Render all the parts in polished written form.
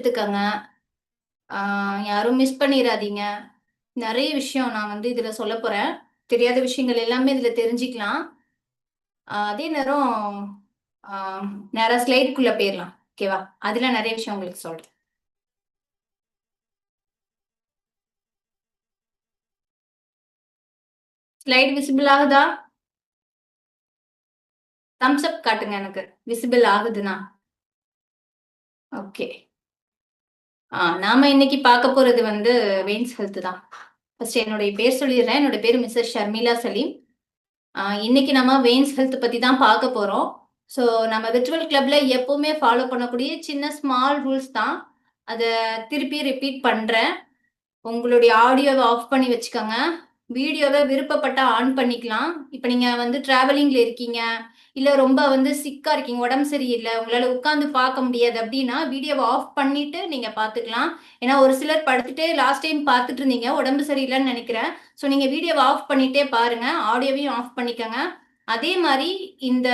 எடுத்துக்கங்க. யாரும் மிஸ் பண்ணிராதீங்க. நெறைய விஷயம் நான் வந்து இதுல சொல்லப் போறேன். தெரியாத விஷயங்கள் எல்லாமே இதுல தெரிஞ்சுக்கலாம். அதே நேரம் ஆ நேரா ஸ்லைட்குள்ள போயிரலாம். ஓகேவா? அதுல நெறைய விஷயம் உங்களுக்கு சொல்றேன். ஸ்லைட் விசிபிள் ஆகுதா? தம்ஸ் அப் காட்டுங்க எனக்கு. விசிபிள் ஆகுதுன்னா. ஓகே. நாம இன்னைக்கு பார்க்க போறது வந்து வெயின்ஸ் ஹெல்த் தான். ஃபர்ஸ்ட் என்னுடைய பேர் சொல்லிடுறேன். என்னோட பேரு மிஸ்ஸஸ் ஷர்மிளா சலீம். இன்னைக்கு நம்ம வெயின்ஸ் ஹெல்த் பத்தி தான் பார்க்க போறோம். ஸோ நம்ம விர்ச்சுவல் கிளப்ல எப்பவுமே ஃபாலோ பண்ணக்கூடிய சின்ன ஸ்மால் ரூல்ஸ் தான். அத திருப்பி ரிப்பீட் பண்றேன். உங்களுடைய ஆடியோவ ஆஃப் பண்ணி வச்சுக்கங்க. வீடியோவ விருப்பப்பட்டா ஆன் பண்ணிக்கலாம். இப்ப நீங்க வந்து டிராவலிங்ல இருக்கீங்க, இல்ல ரொம்ப வந்து சிக்கா இருக்கீங்க, உடம்பு சரியில்ல, உங்களால உட்கார்ந்து பார்க்க முடியாது அப்டின்னா, வீடியோவ ஆஃப் பண்ணிட்டு நீங்க பார்த்துக்கலாம். ஏன்னா ஒரு சிலர் படுத்துட்டே லாஸ்ட் டைம் பார்த்துட்டு இருந்தீங்க. உடம்பு சரியில்லன்னு நெனைக்கிறேன். ஸோ நீங்க வீடியோவ ஆஃப் பண்ணிட்டே பாருங்க. ஆடியோவையும் ஆஃப் பண்ணிக்கங்க. அதே மாரி இந்த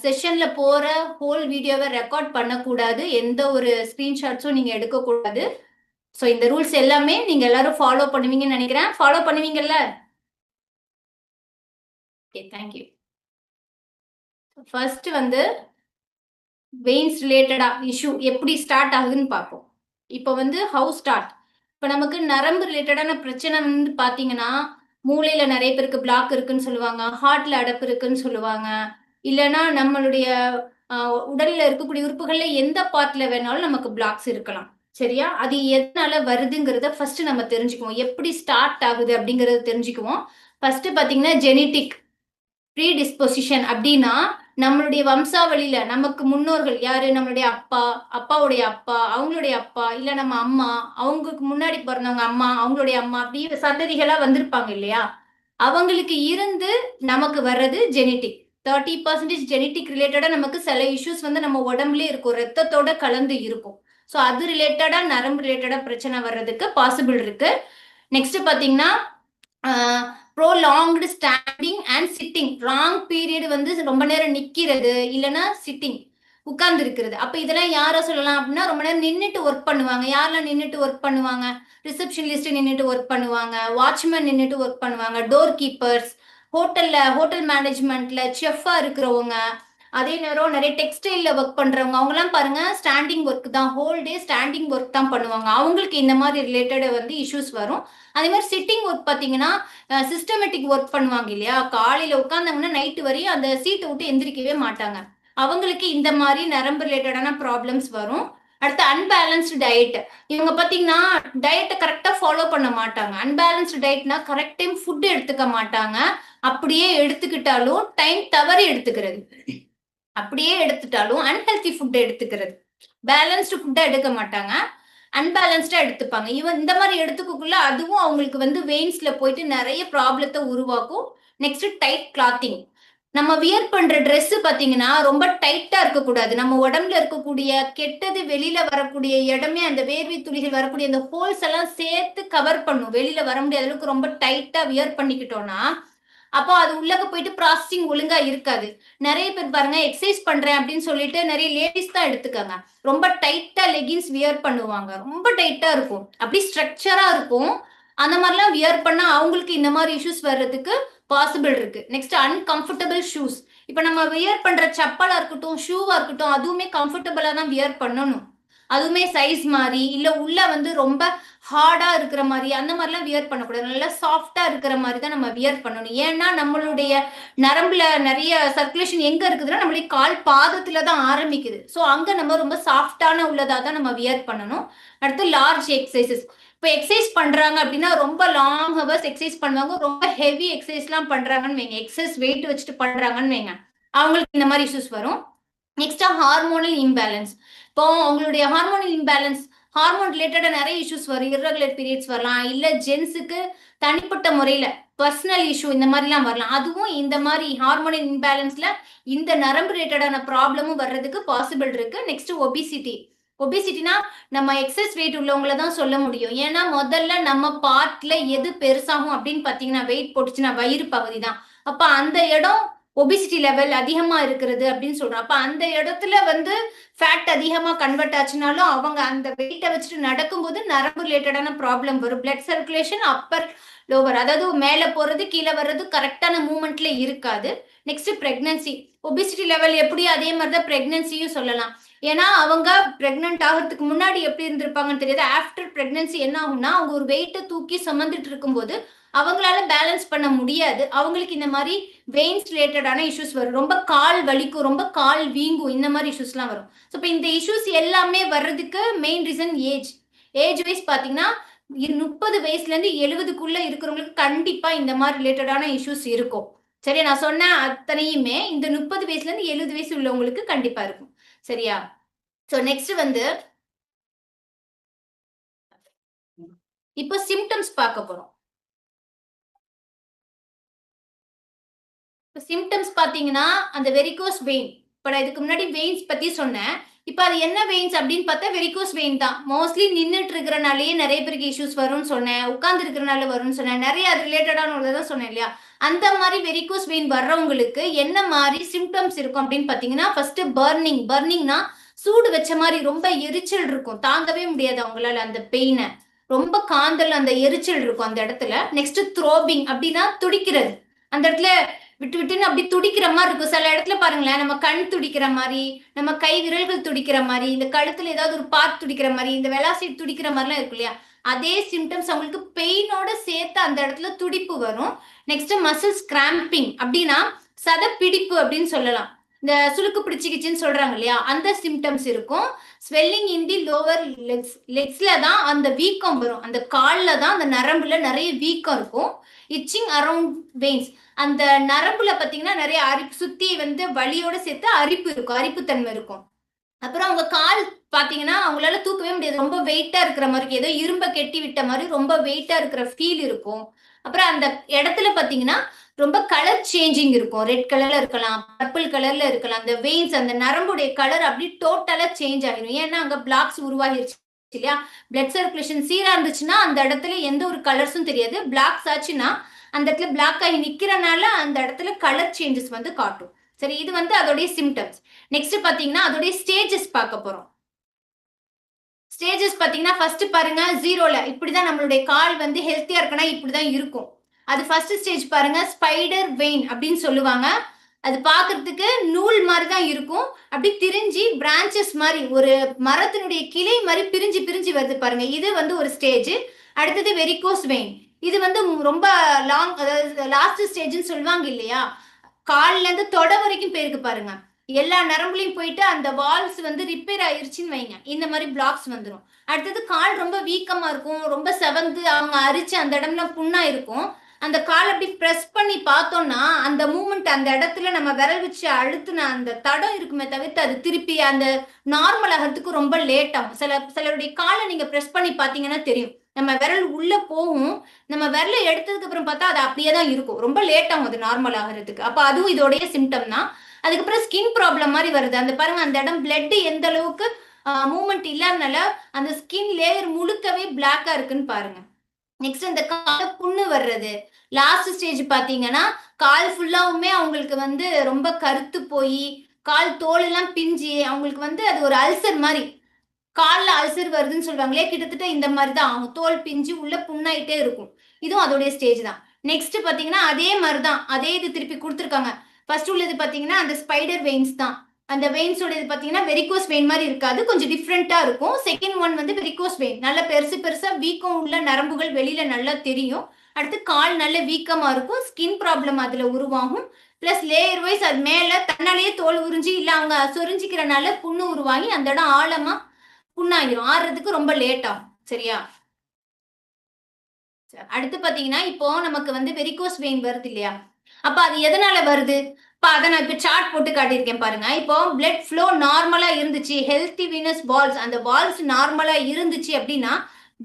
செஷன்ல போற ஹோல் வீடியோவ ரெக்கார்ட் பண்ணக்கூடாது. எந்த ஒரு ஸ்கிரீன்ஷாட்ஸும் நீங்க எடுக்கக்கூடாது. ஸோ இந்த ரூல்ஸ் எல்லாமே நீங்க எல்லாரும் ஃபாலோ பண்ணுவீங்கன்னு நெனைக்கிறேன். ஃபாலோ பண்ணுவீங்கல்ல? Okay, thank you. ஃபர்ஸ்ட் வந்து வெயின்ஸ் ரிலேட்டடா இஷ்யூ எப்படி ஸ்டார்ட் ஆகுதுன்னு பார்ப்போம். இப்போ வந்து ஹவு ஸ்டார்ட். இப்போ நமக்கு நரம்பு ரிலேட்டடான பிரச்சனை வந்து பார்த்தீங்கன்னா, மூளையில நெறைய பேருக்கு பிளாக் இருக்குன்னு சொல்லுவாங்க. ஹார்ட்ல அடைப்பு இருக்குன்னு சொல்லுவாங்க. இல்லன்னா நம்மளுடைய அ உடல்ல இருக்கக்கூடிய உறுப்புகள்ல எந்த பார்ட்ல வேணாலும் நமக்கு பிளாக்ஸ் இருக்கலாம். சரியா? அது எதனால வருதுங்கிறத ஃபர்ஸ்ட் நம்ம தெரிஞ்சுக்குவோம். எப்படி ஸ்டார்ட் ஆகுது அப்படிங்கிறத தெரிஞ்சுக்குவோம். ஃபர்ஸ்ட் பார்த்தீங்கன்னா, ஜெனடிக் ப்ரீடிஸ்பொசிஷன் அப்டின்னா, நம்மளுடைய வம்சாவளியில நமக்கு முன்னோர்கள் யாரு? நம்மளுடைய அப்பா, அப்பாவுடைய அப்பா, அவங்களுடைய அப்பா, இல்ல நம்ம அம்மா, அவங்களுக்கு முன்னாடி பொறந்தவங்க அம்மா, அவங்களுடைய அம்மா, அப்படி சந்ததிகளா வந்திருப்பாங்க இல்லையா? அவங்களுக்கு இருந்து நமக்கு வர்றது ஜெனடிக். 30% ஜெனடிக் ரிலேட்டடா நமக்கு சில இஷ்யூஸ் வந்து நம்ம உடம்புலயே இருக்கும். ரத்தத்தோட கலந்து இருக்கும். ஸோ அது ரிலேட்டடா நரம்பு ரிலேட்டடா பிரச்சனை வர்றதுக்கு பாசிபிள் இருக்கு. நெக்ஸ்ட் பார்த்தீங்கன்னா, ah prolonged standing and sitting. Long period வந்து ரொம்ப நேரம் நிக்கிறது, இல்லன்னா சிட்டிங் உட்கார்ந்து இருக்கிறது. அப்ப இதெல்லாம் யார சொல்லலாம் அப்படின்னா, ரொம்ப நேரம் நின்னுட்டு ஒர்க் பண்ணுவாங்க. யாரெல்லாம் நின்னுட்டு ஒர்க் பண்ணுவாங்க? ரிசப்ஷனிஸ்ட் நின்னுட்டு ஒர்க் பண்ணுவாங்க. வாட்ச்மேன் நின்னுட்டு ஒர்க் பண்ணுவாங்க. டோர் கீப்பர்ஸ், ஹோட்டல் மேனேஜ்மெண்ட்ல செஃப்பா இருக்கிறவங்க, அதே நேரம் நிறைய டெக்ஸ்டைல்ல ஒர்க் பண்றவங்க, அவங்கலாம் பாருங்க ஸ்டாண்டிங் ஒர்க் தான். ஹோல் டே ஸ்டாண்டிங் ஒர்க் தான் பண்ணுவாங்க. அவங்களுக்கு இந்த மாதிரி ரிலேட்டட் வந்து இஷ்யூஸ் வரும். அதே மாதிரி சிட்டிங் ஒர்க் பார்த்தீங்கன்னா, சிஸ்டமேட்டிக் ஒர்க் பண்ணுவாங்க இல்லையா? காலையில உட்கார்ந்தாங்கன்னா நைட் வரையும் அந்த சீட்ட விட்டு எந்திரிக்கவே மாட்டாங்க. அவங்களுக்கு இந்த மாரி நரம்பு ரிலேட்டடான ப்ராப்ளம்ஸ் வரும். அடுத்து அன்பேலன்ஸ்டு டயட். இவங்க பார்த்தீங்கன்னா, டயட்ட கரெக்ட்டா ஃபாலோ பண்ண மாட்டாங்க. அன்பேலன்ஸ்டு டயட்னா கரெக்ட் டைம் ஃபுட் எடுத்துக்க மாட்டாங்க. அப்படியே எடுத்துக்கிட்டாலும் டைம் தவறி எடுத்துக்கிறது. அப்படியே எடுத்துட்டாலும் அன்ஹெல்தி ஃபுட் எடுத்துக்கிறது. பேலன்ஸ்டு ஃபுட்டா எடுக்க மாட்டாங்க. அன்பேலன்ஸ்டா எடுத்துப்பாங்க. இந்த மாரி எடுத்துக்கக்குள்ள அதுவும் அவங்களுக்கு வந்து வெயின்ஸ்ல போயிட்டு நெறைய ப்ராப்ளத்த உருவாக்கும். Next tight clothing. நம்ம வியர் பண்ற ட்ரெஸ் பார்த்தீங்கன்னா, ரொம்ப டைட்டா இருக்கக்கூடாது. நம்ம உடம்புல இருக்கக்கூடிய கெட்டது வெளியில வரக்கூடிய இடமே அந்த வேர்வை துளிகள் வரக்கூடிய அந்த ஹோல்ஸ் எல்லாம் சேர்த்து கவர் பண்ணும். வெளியில வர முடியாத அளவுக்கு ரொம்ப டைட்டா வியர் பண்ணிக்கிட்டோம்னா, அப்போ அது உள்ளக போயிட்டு ப்ராசஸிங் ஒழுங்கா இருக்காது. நெறைய பேர் பாருங்க எக்சர்சைஸ் பண்றேன் அப்படின்னு சொல்லிட்டு நெறைய லேடீஸ் தான் எடுத்துக்கங்க. ரொம்ப டைட்டா லெகின்ஸ் வியர் பண்ணுவாங்க. ரொம்ப டைட்டா இருக்கும். அப்படியே ஸ்ட்ரக்சரா இருக்கும். அந்த மாரிலாம் வியர் பண்ணா அவங்களுக்கு இந்த மாரி இஷ்யூஸ் வர்றதுக்கு பாசிபிள் இருக்கு. Next uncomfortable shoes. இப்ப நம்ம வியர் பண்ற செப்பலா இருக்கட்டும், ஷூவா இருக்கட்டும், அதுவுமே கம்ஃபர்டபிளா தான் வியர் பண்ணணும். அதுவுமே சைஸ் மாரி, இல்ல உள்ள வந்து ரொம்ப ஹார்டா இருக்கிற மாரி, அந்த மாரிலாம் வியர் பண்ணக்கூடாது. நல்லா சாஃப்ட்டா இருக்கிற மாரி தான் நம்ம வியர் பண்ணணும். ஏன்னா, நம்மளுடைய நரம்புல நெறைய சர்க்குலேஷன் எங்க இருக்குதுன்னா, நம்மளுடைய கால் பாதத்துல தான் ஆரம்பிக்குது. ஸோ, அங்க நம்ம ரொம்ப சாஃப்ட்டான உள்ளதா தான் நம்ம வியர் பண்ணணும். அடுத்து லார்ஜ் எக்சர்சைஸஸ். இப்ப எக்சர்சைஸ் பண்றாங்க அப்படின்னா, ரொம்ப லாங் ஹவர்ஸ் எக்சர்சைஸ் பண்ணுவாங்க. ரொம்ப ஹெவி எக்சர்சைஸ்லாம் பண்றாங்கன்னு வைங்க. எக்ஸஸ் வெயிட் வச்சுட்டு பண்றாங்கன்னு வைங்க. அவங்களுக்கு இந்த மாரி இஷ்யூஸ் வரும். நெக்ஸ்ட்டா ஹார்மோனல் இம்பேலன்ஸ். இப்போ உங்களுடைய ஹார்மோனல் இம்பேலன்ஸ் ஹார்மோன் ரிலேட்டடா நெறைய இஷ்யூஸ் வரும். இர்ரெகுலர் பீரியட்ஸ் வரலாம். இல்ல ஜென்ஸுக்கு தனிப்பட்ட முறையில பர்சனல் இஷ்யூ இந்த மாரிலாம் வரலாம். அதுவும் இந்த மாரி ஹார்மோனல் இம்பேலன்ஸ்ல இந்த நரம்பு ரிலேட்டடான ப்ராப்ளமும் வர்றதுக்கு பாசிபிள் இருக்கு. Next obesity. ஒபிசிட்டினா நம்ம எக்ஸஸ் வெயிட் உள்ளவங்கள தான் சொல்ல முடியும். ஏன்னா முதல்ல நம்ம பார்ட்ல எது பெருசாகும் அப்படின்னு பார்த்தீங்கன்னா, வெயிட் போட்டுச்சுன்னா வயிறு பகுதி தான். அப்ப அந்த இடம் ஒபிசிட்டி லெவல் அதிகமா இருக்கிறது அப்படின்னு சொல்றோம். அப்ப அந்த இடத்துல வந்து ஃபேட் அதிகமா கன்வெர்ட் ஆச்சுனாலும் அவங்க அந்த வெயிட்டை வச்சுட்டு நடக்கும்போது நரம்பு ரிலேட்டடான ப்ராப்ளம் வரும். பிளட் சர்க்குலேஷன் அப்பர் லோவர், அதாவது மேல போறது கீழே வர்றது கரெக்டான மூவ்மெண்ட்ல இருக்காது. நெக்ஸ்ட் பிரெக்னன்சி, ஒபிசிட்டி லெவல் எப்படி அதே மாதிரி தான் பிரெக்னன்சியும் சொல்லலாம். ஏன்னா அவங்க பிரெக்னன்ட் ஆகிறதுக்கு முன்னாடி எப்படி இருந்திருப்பாங்கன்னு தெரியாது. ஆஃப்டர் பிரெக்னன்சி என்ன ஆகும்னா அவங்க ஒரு வெயிட்டை தூக்கி சுமந்துட்டு இருக்கும்போது அவங்களால பேலன்ஸ் பண்ண முடியாது. அவங்களுக்கு இந்த மாதிரி வெயின்ஸ் ரிலேட்டடான இஷ்யூஸ் வரும். ரொம்ப கால் வலிக்கும், ரொம்ப கால் வீங்கும், இந்த மாதிரி இஷ்யூஸ்லாம் வரும். ஸோ இப்போ இந்த இஷ்யூஸ் எல்லாமே வர்றதுக்கு main reason age. Age wise பார்த்தீங்கன்னா 30 வயசுலேருந்து 70க்குள்ள இருக்கிறவங்களுக்கு கண்டிப்பா இந்த மாதிரி ரிலேட்டடான இஷ்யூஸ் இருக்கும். சரியா? நான் சொன்ன அத்தனையுமே இந்த 30 வயசுலேருந்து 70 வயசு உள்ளவங்களுக்கு கண்டிப்பா இருக்கும். சரியா? ஸோ நெக்ஸ்ட் வந்து இப்போ சிம்டம்ஸ் பார்க்க போறோம். இப்போ சிம்டம்ஸ் பார்த்தீங்கன்னா அந்த வெரிகோஸ் வெயின். இப்போ நான் இதுக்கு முன்னாடி வெயின்ஸ் பத்தி சொன்னேன். இப்போ அது என்ன வெயின்ஸ் அப்படின்னு பார்த்தா வெரிகோஸ் வெயின் தான். மோஸ்ட்லி நின்னுட்டு இருக்கிறனாலேயே நிறைய பேருக்கு இஷ்யூஸ் வரும்னு சொன்னேன். உட்கார்ந்து இருக்கிறனால வரும்னு சொன்னேன். நிறைய அது ரிலேட்டடான உள்ளதை தான் சொன்னேன் இல்லையா? அந்த மாதிரி வெரிகோஸ் வெயின் வர்றவங்களுக்கு என்ன மாதிரி சிம்டம்ஸ் இருக்கும் அப்படின்னு பார்த்தீங்கன்னா ஃபர்ஸ்ட் பர்னிங். பர்னிங்னா சூடு வச்ச மாதிரி ரொம்ப எரிச்சல் இருக்கும். தாங்கவே முடியாது அவங்களால அந்த பெயினை. ரொம்ப காந்தல் அந்த எரிச்சல் இருக்கும் அந்த இடத்துல. நெக்ஸ்ட் த்ரோபிங் அப்படின்னா துடிக்கிறது. அந்த இடத்துல விட்டு விட்டுன்னு அப்படி துடிக்கிற மாதிரி இருக்கும். சில இடத்துல பாருங்களேன், நம்ம கண் துடிக்கிற மாதிரி, நம்ம கை விரல்கள் துடிக்கிற மாதிரி, இந்த கழுத்துல ஏதாவது ஒரு பார்ட் துடிக்கிற மாதிரி, இந்த வெலாசைட் துடிக்கிற மாதிரிலாம் இருக்கும் இல்லையா? அதே சிம்டம்ஸ் அவங்களுக்கு பெயினோட சேர்த்து அந்த இடத்துல துடிப்பு வரும். நெக்ஸ்ட் மசில்ஸ் கிராம்பிங் அப்படின்னா சத பிடிப்பு அப்படின்னு சொல்லலாம். இந்த சுளுக்கு பிடிச்சிக்கிச்சுன்னு சொல்றாங்க இல்லையா? அந்த சிம்டம்ஸ் இருக்கும். Swelling in the lower legs. லெக்ஸ்ல தான் அந்த வீக்கம் வரும். அந்த கால்ல தான் அந்த நரம்புல நிறைய வீக்கம் இருக்கும். Itching around veins. அந்த நரம்புல பாத்தீங்கன்னா நிறைய அரிப்பு சுத்தி வந்து வலியோட சேர்த்து அரிப்பு இருக்கும், அரிப்புத்தன்மை இருக்கும். அப்புறம் அவங்க கால் பாத்தீங்கன்னா அவங்களால தூக்கவே முடியாது. ரொம்ப வெயிட்டா இருக்கிற மாதிரி, ஏதோ இரும்ப கெட்டி விட்ட மாதிரி ரொம்ப வெயிட்டா இருக்கிற ஃபீல் இருக்கும். அப்புறம் அந்த இடத்துல பாத்தீங்கன்னா ரொம்ப கலர் சேஞ்சிங் இருக்கும். ரெட் கலர்ல இருக்கலாம், பர்பிள் கலர்ல இருக்கலாம். அந்த வெயின்ஸ் அந்த நரம்புடைய கலர் அப்படி டோட்டலா சேஞ்ச் ஆகிடும். ஏன்னா அங்க பிளாக்ஸ் உருவாகிருச்சு இல்லையா? பிளட் சர்க்குலேஷன் சீரா இருந்துச்சுன்னா அந்த இடத்துல எந்த ஒரு கலர்ஸும் தெரியாது. பிளாக்ஸ் ஆச்சுன்னா அந்த இடத்துல பிளாக் ஆகி நிக்கிறனால அந்த இடத்துல கலர் சேஞ்சஸ் வந்து காட்டும். சரி, இது வந்து அதோடைய சிம்டம்ஸ். நெக்ஸ்ட் பாத்தீங்கன்னா அதோடைய ஸ்டேஜஸ் பார்க்க போறோம். ஸ்டேஜஸ் பாத்தீங்கன்னா ஃபர்ஸ்ட் பாருங்க, ஜீரோல இப்படிதான் நம்மளுடைய கால் வந்து ஹெல்த்தியா இருக்குன்னா இப்படிதான் இருக்கும். அது ஃபர்ஸ்ட் ஸ்டேஜ் பாருங்க, ஸ்பைடர் வெயின் அப்படின்னு சொல்லுவாங்க. அது பார்க்கறதுக்கு நூல் மாதிரி தான் இருக்கும். அப்படி திரிஞ்சு பிரான்ச்சஸ் மாதிரி ஒரு மரத்தினுடைய கிளை மாதிரி பிரிஞ்சு பிரிஞ்சு வருது பாருங்க. இது வந்து ஒரு ஸ்டேஜ். அடுத்தது வெரிகோஸ் வெயின். இது வந்து ரொம்ப லாங், அதாவது லாஸ்ட் ஸ்டேஜ்னு சொல்லுவாங்க இல்லையா? கால்ல இருந்து தொட வரைக்கும் போயிருக்கு பாருங்க. எல்லா நரம்புலையும் போயிட்டு அந்த வால்ஸ் வந்து ரிப்பேர் ஆயிருச்சுன்னு வைங்க, இந்த மாதிரி பிளாக்ஸ் வந்துடும். அடுத்தது கால் ரொம்ப வீக்கமா இருக்கும், ரொம்ப செவந்து அவங்க அரிச்சு அந்த இடம்ல புண்ணா இருக்கும். அந்த கால் அப்படி பிரஸ் பண்ணி பார்த்தோம்னா அந்த மூமெண்ட் அந்த இடத்துல நம்ம விரல் வச்சு அழுத்தின அந்த தடம் இருக்குமே தவிர்த்து அது திருப்பி அந்த நார்மல் ஆகிறதுக்கு ரொம்ப லேட் ஆகும். சிலருடைய காலை நீங்க பிரஸ் பண்ணி பார்த்தீங்கன்னா தெரியும். நம்ம விரல் உள்ள போகும், நம்ம விரல எடுத்ததுக்கு அப்புறம் பார்த்தா அது அப்படியே தான் இருக்கும். ரொம்ப லேட் ஆகும் அது நார்மல் ஆகிறதுக்கு. அப்ப அதுவும் இதோடைய சிம்டம் தான். அதுக்கப்புறம் ஸ்கின் ப்ராப்ளம் மாதிரி வருது. அந்த பாருங்க, அந்த இடம் பிளட் எந்த அளவுக்கு மூவ்மெண்ட் இல்லாதனால அந்த ஸ்கின் லேயர் முழுக்கவே பிளாக்கா இருக்குன்னு பாருங்க. நெக்ஸ்ட் அந்த கால புண்ணு வர்றது. லாஸ்ட் ஸ்டேஜ் பாத்தீங்கன்னா கால் ஃபுல்லாவுமே அவங்களுக்கு வந்து ரொம்ப கருத்து போய் கால் தோல் எல்லாம் பிஞ்சு அவங்களுக்கு வந்து அது ஒரு அல்சர் மாதிரி, கால்ல அல்சர் வருதுன்னு சொல்லுவாங்களே, கிட்டத்தட்ட இந்த மாதிரி தான் ஆகும். தோல் பிஞ்சு உள்ள புண்ணாயிட்டே இருக்கும். இதுவும் அதோடைய ஸ்டேஜ் தான். நெக்ஸ்ட் பாத்தீங்கன்னா அதே மாதிரி தான், அதே இது திருப்பி கொடுத்துருக்காங்க. ஃபர்ஸ்ட் உள்ளது பாத்தீங்கன்னா அந்த ஸ்பைடர் வெயின்ஸ் தான். அந்த வெயின்ஸோட இது பாத்தீங்கன்னா வெரிகோஸ் வெயின் மாதிரி இருக்காது, கொஞ்சம் டிஃப்ரெண்டா இருக்கும். செகண்ட் ஒன் வந்து வெரிகோஸ் வெயின், நல்ல பெருசு பெருசா வீக்கம் உள்ள நரம்புகள் வெளியில நல்லா தெரியும். அடுத்து கால் நல்ல வீக்கமா இருக்கும், ஸ்கின் ப்ராப்ளம் அதுல உருவாகும். பிளஸ் லேயர் வைஸ் அது மேல தன்னாலேயே தோல் உறிஞ்சி இல்ல அவங்க சொரிஞ்சிக்கிறனால புண்ணு உருவாகி அந்த இடம் ஆழமா புண்ணாகிரும். ஆறுறதுக்கு ரொம்ப லேட் ஆகும். சரியா? அடுத்து பாத்தீங்கன்னா இப்போ நமக்கு வந்து வெரிகோஸ் வெயின் வருது இல்லையா? அப்ப அது எதனால வருது? அத நான் இப்ப சார்ட் போட்டு காட்டியிருக்கேன் பாருங்க. இப்போ பிளட் ஃப்ளோ நார்மலா இருந்துச்சு, ஹெல்த்தி வீனஸ் வால்ஸ், அந்த வால்ஸ் நார்மலா இருந்துச்சு அப்படின்னா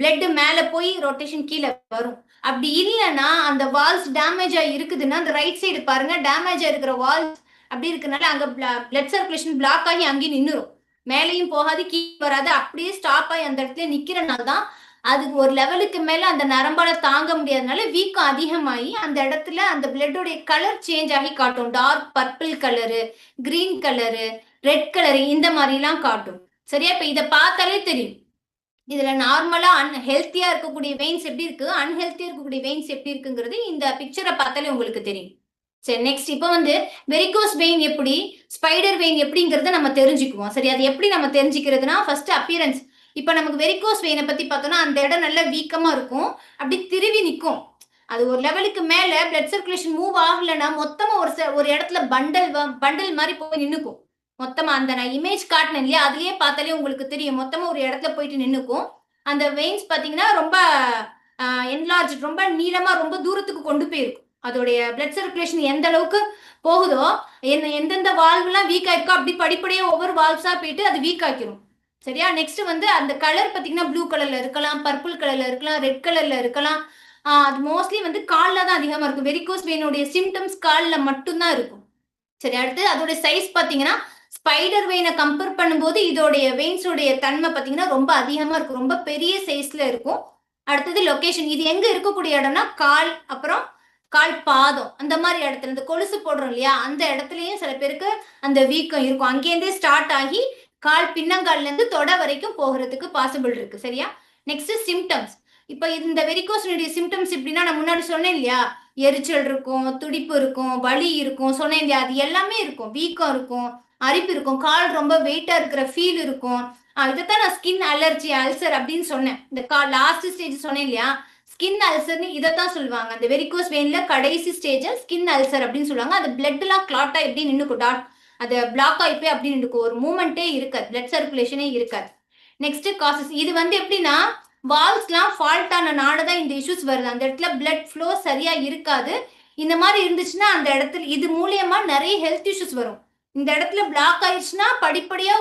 பிளட் மேல போய் ரொட்டேஷன் கீழே வரும். அப்படி இல்லைன்னா அந்த வால்ஸ் டேமேஜ் ஆகி இருக்குதுன்னா அந்த ரைட் சைடு பாருங்க, டேமேஜ் ஆயிருக்கிற வால்ஸ் அப்படி இருக்கனால அங்க பிளட் சர்க்குலேஷன் பிளாக் ஆகி அங்கேயே நின்னுரும். மேலையும் போகாது, கீழே வராது, அப்படியே ஸ்டாப் ஆகி அந்த இடத்துல நிக்கிறனால தான் அதுக்கு ஒரு லெவலுக்கு மேல அந்த நரம்பால தாங்க முடியாதனால வீக்கம் அதிகமாகி அந்த இடத்துல அந்த பிளட்டோடைய கலர் சேஞ்ச் ஆகி காட்டும். Dark purple colour, green colour, red colour இந்த மாதிரிலாம் காட்டும். சரியா? இப்ப இத பார்த்தாலே தெரியும். இதுல நார்மலா ஹெல்த்தியா இருக்கக்கூடிய வெயின்ஸ் எப்படி இருக்கு, அன்ஹெல்த்தியா இருக்கக்கூடிய வெயின்ஸ் எப்படி இருக்குங்கிறது இந்த பிக்சரை பார்த்தாலே உங்களுக்கு தெரியும். சரி, நெக்ஸ்ட் இப்போ வந்து வெரிகோஸ் வெயின் எப்படி, ஸ்பைடர் வெயின் எப்படிங்கிறத நம்ம தெரிஞ்சுக்குவோம். சரி, அது எப்படி நம்ம தெரிஞ்சுக்கிறதுனா ஃபர்ஸ்ட் அப்பியரன்ஸ். இப்போ நமக்கு வெரிகோஸ் வெயினை பத்தி பார்த்தோம்னா அந்த இடம் நல்லா வீக்கமா இருக்கும், அப்படி திருவி நிற்கும். அது ஒரு லெவலுக்கு மேல பிளட் சர்க்குலேஷன் மூவ் ஆகலைன்னா மொத்தமா ஒரு இடத்துல பண்டல் மாதிரி போய் நின்னுக்கும். மொத்தமா அந்த நான் இமேஜ் காட்டினேன் இல்லையா, அதுலயே பார்த்தாலே உங்களுக்கு தெரியும். மொத்தமா ஒரு இடத்துல போயிட்டு நின்னுக்கும். அந்த வெயின்ஸ் பார்த்தீங்கன்னா ரொம்ப என்லார்ஜ், ரொம்ப நீளமா ரொம்ப தூரத்துக்கு கொண்டு போயிருக்கும். அதோடைய பிளட் சர்க்குலேஷன் எந்த அளவுக்கு போகுதோ, எந்தெந்த வால்வ்லாம் வீக் ஆயிருக்கோ அப்படி படிப்படியா ஒவ்வொரு வால்வ்ஸா போயிட்டு அது வீக் ஆக்கிரும். சரியா? நெக்ஸ்ட் வந்து அந்த கலர் பார்த்தீங்கன்னா ப்ளூ கலர்ல இருக்கலாம், பர்பிள் கலர்ல இருக்கலாம், ரெட் கலர்ல இருக்கலாம். அது மோஸ்ட்லி வந்து கால்ல தான் அதிகமா இருக்கும். வெரிகோஸ் வெயினுடைய சிம்டம்ஸ் கால்ல மட்டும்தான் இருக்கும். சரி, அடுத்து அதோட சைஸ் பார்த்தீங்கன்னா ஸ்பைடர் வெயினை கம்பேர் பண்ணும்போது இதோடைய வெயின்ஸோடைய தன்மை பார்த்தீங்கன்னா ரொம்ப அதிகமா இருக்கும். ரொம்ப பெரிய சைஸ்ல இருக்கும். அடுத்தது லொகேஷன். இது எங்க இருக்கக்கூடிய இடம்னா கால், அப்புறம் கால் பாதம் அந்த மாதிரி இடத்துல இந்த கொலுசு போடுறோம் இல்லையா, அந்த இடத்துலயும் சில பேருக்கு அந்த வீக்கம் இருக்கும். அங்கேருந்தே ஸ்டார்ட் ஆகி கால் பின்னங்கால்ல இருந்து தொட வரைக்கும் போகிறதுக்கு பாசிபிள் இருக்கு. சரியா? Next symptoms. இப்ப இந்த வெரிகோஸ்னுடைய சிம்டம்ஸ் எப்படின்னா நான் முன்னாடி சொன்னேன் இல்லையா, எரிச்சல் இருக்கும், துடிப்பு இருக்கும், வலி இருக்கும், சொன்னேன் இல்லையா, அது எல்லாமே இருக்கும். வீக்கம் இருக்கும், அரிப்பு இருக்கும், கால் ரொம்ப வெயிட்டா இருக்கிற ஃபீல் இருக்கும். இதைத்தான் நான் ஸ்கின் அலர்ஜி அல்சர் அப்படின்னு சொன்னேன். இந்த லாஸ்ட் ஸ்டேஜ் சொன்னேன் இல்லையா, ஸ்கின் அல்சர்னு இதைத்தான் சொல்லுவாங்க. அந்த வெரிகோஸ் வெயின்ல கடைசி ஸ்டேஜ் ஸ்கின் அல்சர் அப்படின்னு சொல்லுவாங்க. அது பிளட் எல்லாம் கிளாட்டா எப்படி நின்னுக்கும், டாட் அது பிளாக் ஆயிப்பே அப்படி நின்னுக்கும். ஒரு மூமெண்டே இருக்காது, பிளட் சர்க்குலேஷனே இருக்காது. Next causes. இது வந்து எப்படின்னா வால்ஸ்லாம் ஃபால்ட் ஆனனால தான் இந்த இஷ்யூஸ் வருது. அந்த இடத்துல பிளட் ஃப்ளோ சரியா இருக்காது. இந்த மாதிரி இருந்துச்சுன்னா அந்த இடத்துல இது மூலியமா நிறைய ஹெல்த் இஷ்யூஸ் வரும். இந்த இடத்துல பிளாக் ஆயிடுச்சுன்னா படிப்படியா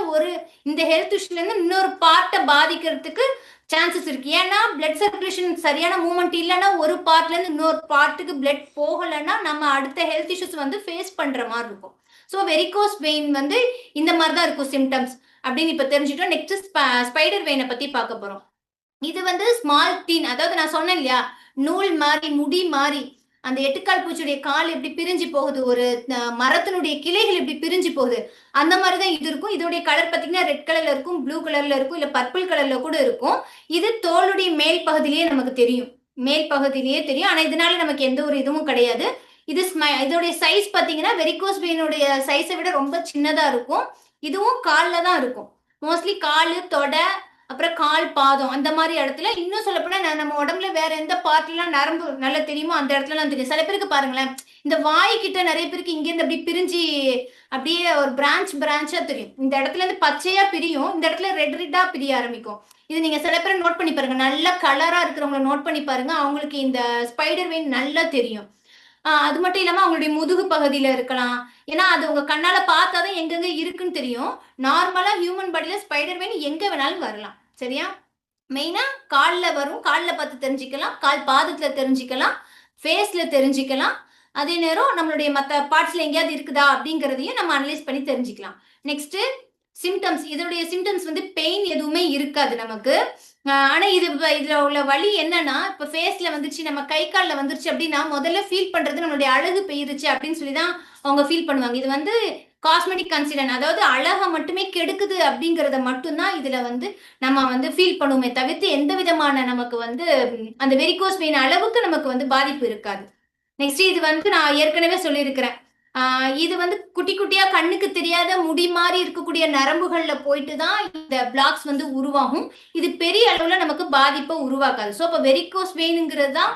இந்த ஹெல்த் இஷ்யூல இருந்து இன்னொரு பார்ட்டை பாதிக்கிறதுக்கு சான்சஸ் இருக்கு. ஏன்னா பிளட் சர்க்குலேஷன் சரியான மூவ்மெண்ட் இல்லைன்னா ஒரு பார்ட்ல இருந்து இன்னொரு பார்ட்டுக்கு பிளட் போகலைன்னா நம்ம அடுத்த ஹெல்த் இஷ்யூஸ் வந்து ஃபேஸ் பண்ற மாதிரி இருக்கும். ஸோ வெரிகோஸ் வெயின் வந்து இந்த மாதிரி தான் இருக்கும் சிம்டம்ஸ் அப்படின்னு இப்ப தெரிஞ்சுட்டோம். நெக்ஸ்ட் ஸ்பைடர் வெயினை பத்தி பார்க்க போறோம். இது வந்து ஸ்மால் டீன், அதாவது நான் சொன்னேன் இல்லையா, நூல் மாதிரி முடி மாதிரி அந்த எட்டுக்கால் பூச்சியுடைய கால் எப்படி பிரிஞ்சு போகுது, ஒரு மரத்தினுடைய கிளைகள் எப்படி பிரிஞ்சு போகுது, அந்த மாதிரி தான் இது இருக்கும். இதோடைய கலர் பார்த்தீங்கன்னா ரெட் கலர்ல இருக்கும், ப்ளூ கலர்ல இருக்கும், இல்ல பர்பிள் கலர்ல கூட இருக்கும். இது தோலுடைய மேல் பகுதியிலேயே நமக்கு தெரியும், மேல் பகுதியிலேயே தெரியும். ஆனா இதனால நமக்கு எந்த ஒரு இதுவும் கிடையாது. இதோடைய சைஸ் பார்த்தீங்கன்னா வெரிகோஸ் வெயினுடைய சைஸை விட ரொம்ப சின்னதா இருக்கும். இதுவும் கால்ல தான் இருக்கும். மோஸ்ட்லி காலு, தொடை, அப்புறம் கால் பாதம் அந்த மாதிரி இடத்துல. இன்னும் சொல்லப்போனா நம்ம உடம்புல வேற எந்த பார்ட்லாம் நரம்பு நல்லா தெரியுமோ அந்த இடத்துலலாம் தெரியும். சில பேருக்கு பாருங்களேன், இந்த வாய் கிட்ட நிறைய பேருக்கு இங்கேருந்து அப்படி பிரிஞ்சு அப்படியே ஒரு பிரான்ச்சா தெரியும். இந்த இடத்துல இருந்து பச்சையா பிரியும், இந்த இடத்துல ரெட்டா பிரிய ஆரம்பிக்கும். இது நீங்க சில பேரை நோட் பண்ணி பாருங்க, நல்ல கலரா இருக்கிறவங்கள நோட் பண்ணி பாருங்க, அவங்களுக்கு இந்த ஸ்பைடர் வெயின் நல்லா தெரியும். அது மட்டும் இல்லாம அவங்களுடைய முதுகு பகுதியில இருக்கலாம். ஏன்னா அது உங்க கண்ணால பார்த்தாதான் எங்கெங்க இருக்குன்னு தெரியும். நார்மலா ஹியூமன் பாடியில ஸ்பைடர் வெயின் எங்க வேணாலும் வரலாம். சரியா? மெயினா கால்ல வரும், கால்ல பார்த்து தெரிஞ்சுக்கலாம், கால் பாதத்துல தெரிஞ்சுக்கலாம், ஃபேஸ்ல தெரிஞ்சுக்கலாம். அதே நேரம் நம்மளுடைய மற்ற பார்ட்ஸ்ல எங்கேயாவது இருக்குதா அப்படிங்கிறதையும் நம்ம அனலைஸ் பண்ணி தெரிஞ்சுக்கலாம். Next symptoms. இதோடைய சிம்டம்ஸ் வந்து பெயின் எதுவுமே இருக்காது நமக்கு. ஆனா இதுல உள்ள வலி என்னன்னா, இப்ப ஃபேஸ்ல வந்துச்சு, நம்ம கை கால்ல வந்துருச்சு அப்படின்னா முதல்ல ஃபீல் பண்றது நம்மளுடைய அழகு போயிருச்சு அப்படின்னு சொல்லிதான் அவங்க ஃபீல் பண்ணுவாங்க. இது வந்து காஸ்மெட்டிக் கன்சிடென்ட், அதாவது அழகை மட்டுமே கெடுக்குது அப்படிங்கறத மட்டும்தான் இதுல வந்து நம்ம வந்து ஃபீல் பண்ணுவோமே தவிர்த்து எந்த விதமான நமக்கு வந்து அந்த வெரிகோஸ் வெயின் அளவுக்கு நமக்கு வந்து பாதிப்பு இருக்காது. நெக்ஸ்ட் இது வந்து நான் ஏற்கனவே சொல்லியிருக்கிறேன். இது வந்து குட்டி குட்டியா கண்ணுக்கு தெரியாத முடி மாதிரி இருக்கக்கூடிய நரம்புகள்ல போயிட்டு தான் இந்த பிளாக்ஸ் வந்து உருவாகும். இது பெரிய அளவுல நமக்கு பாதிப்பை உருவாக்காது. ஸோ அப்போ வெரிகோஸ் வெயினுங்கிறது தான்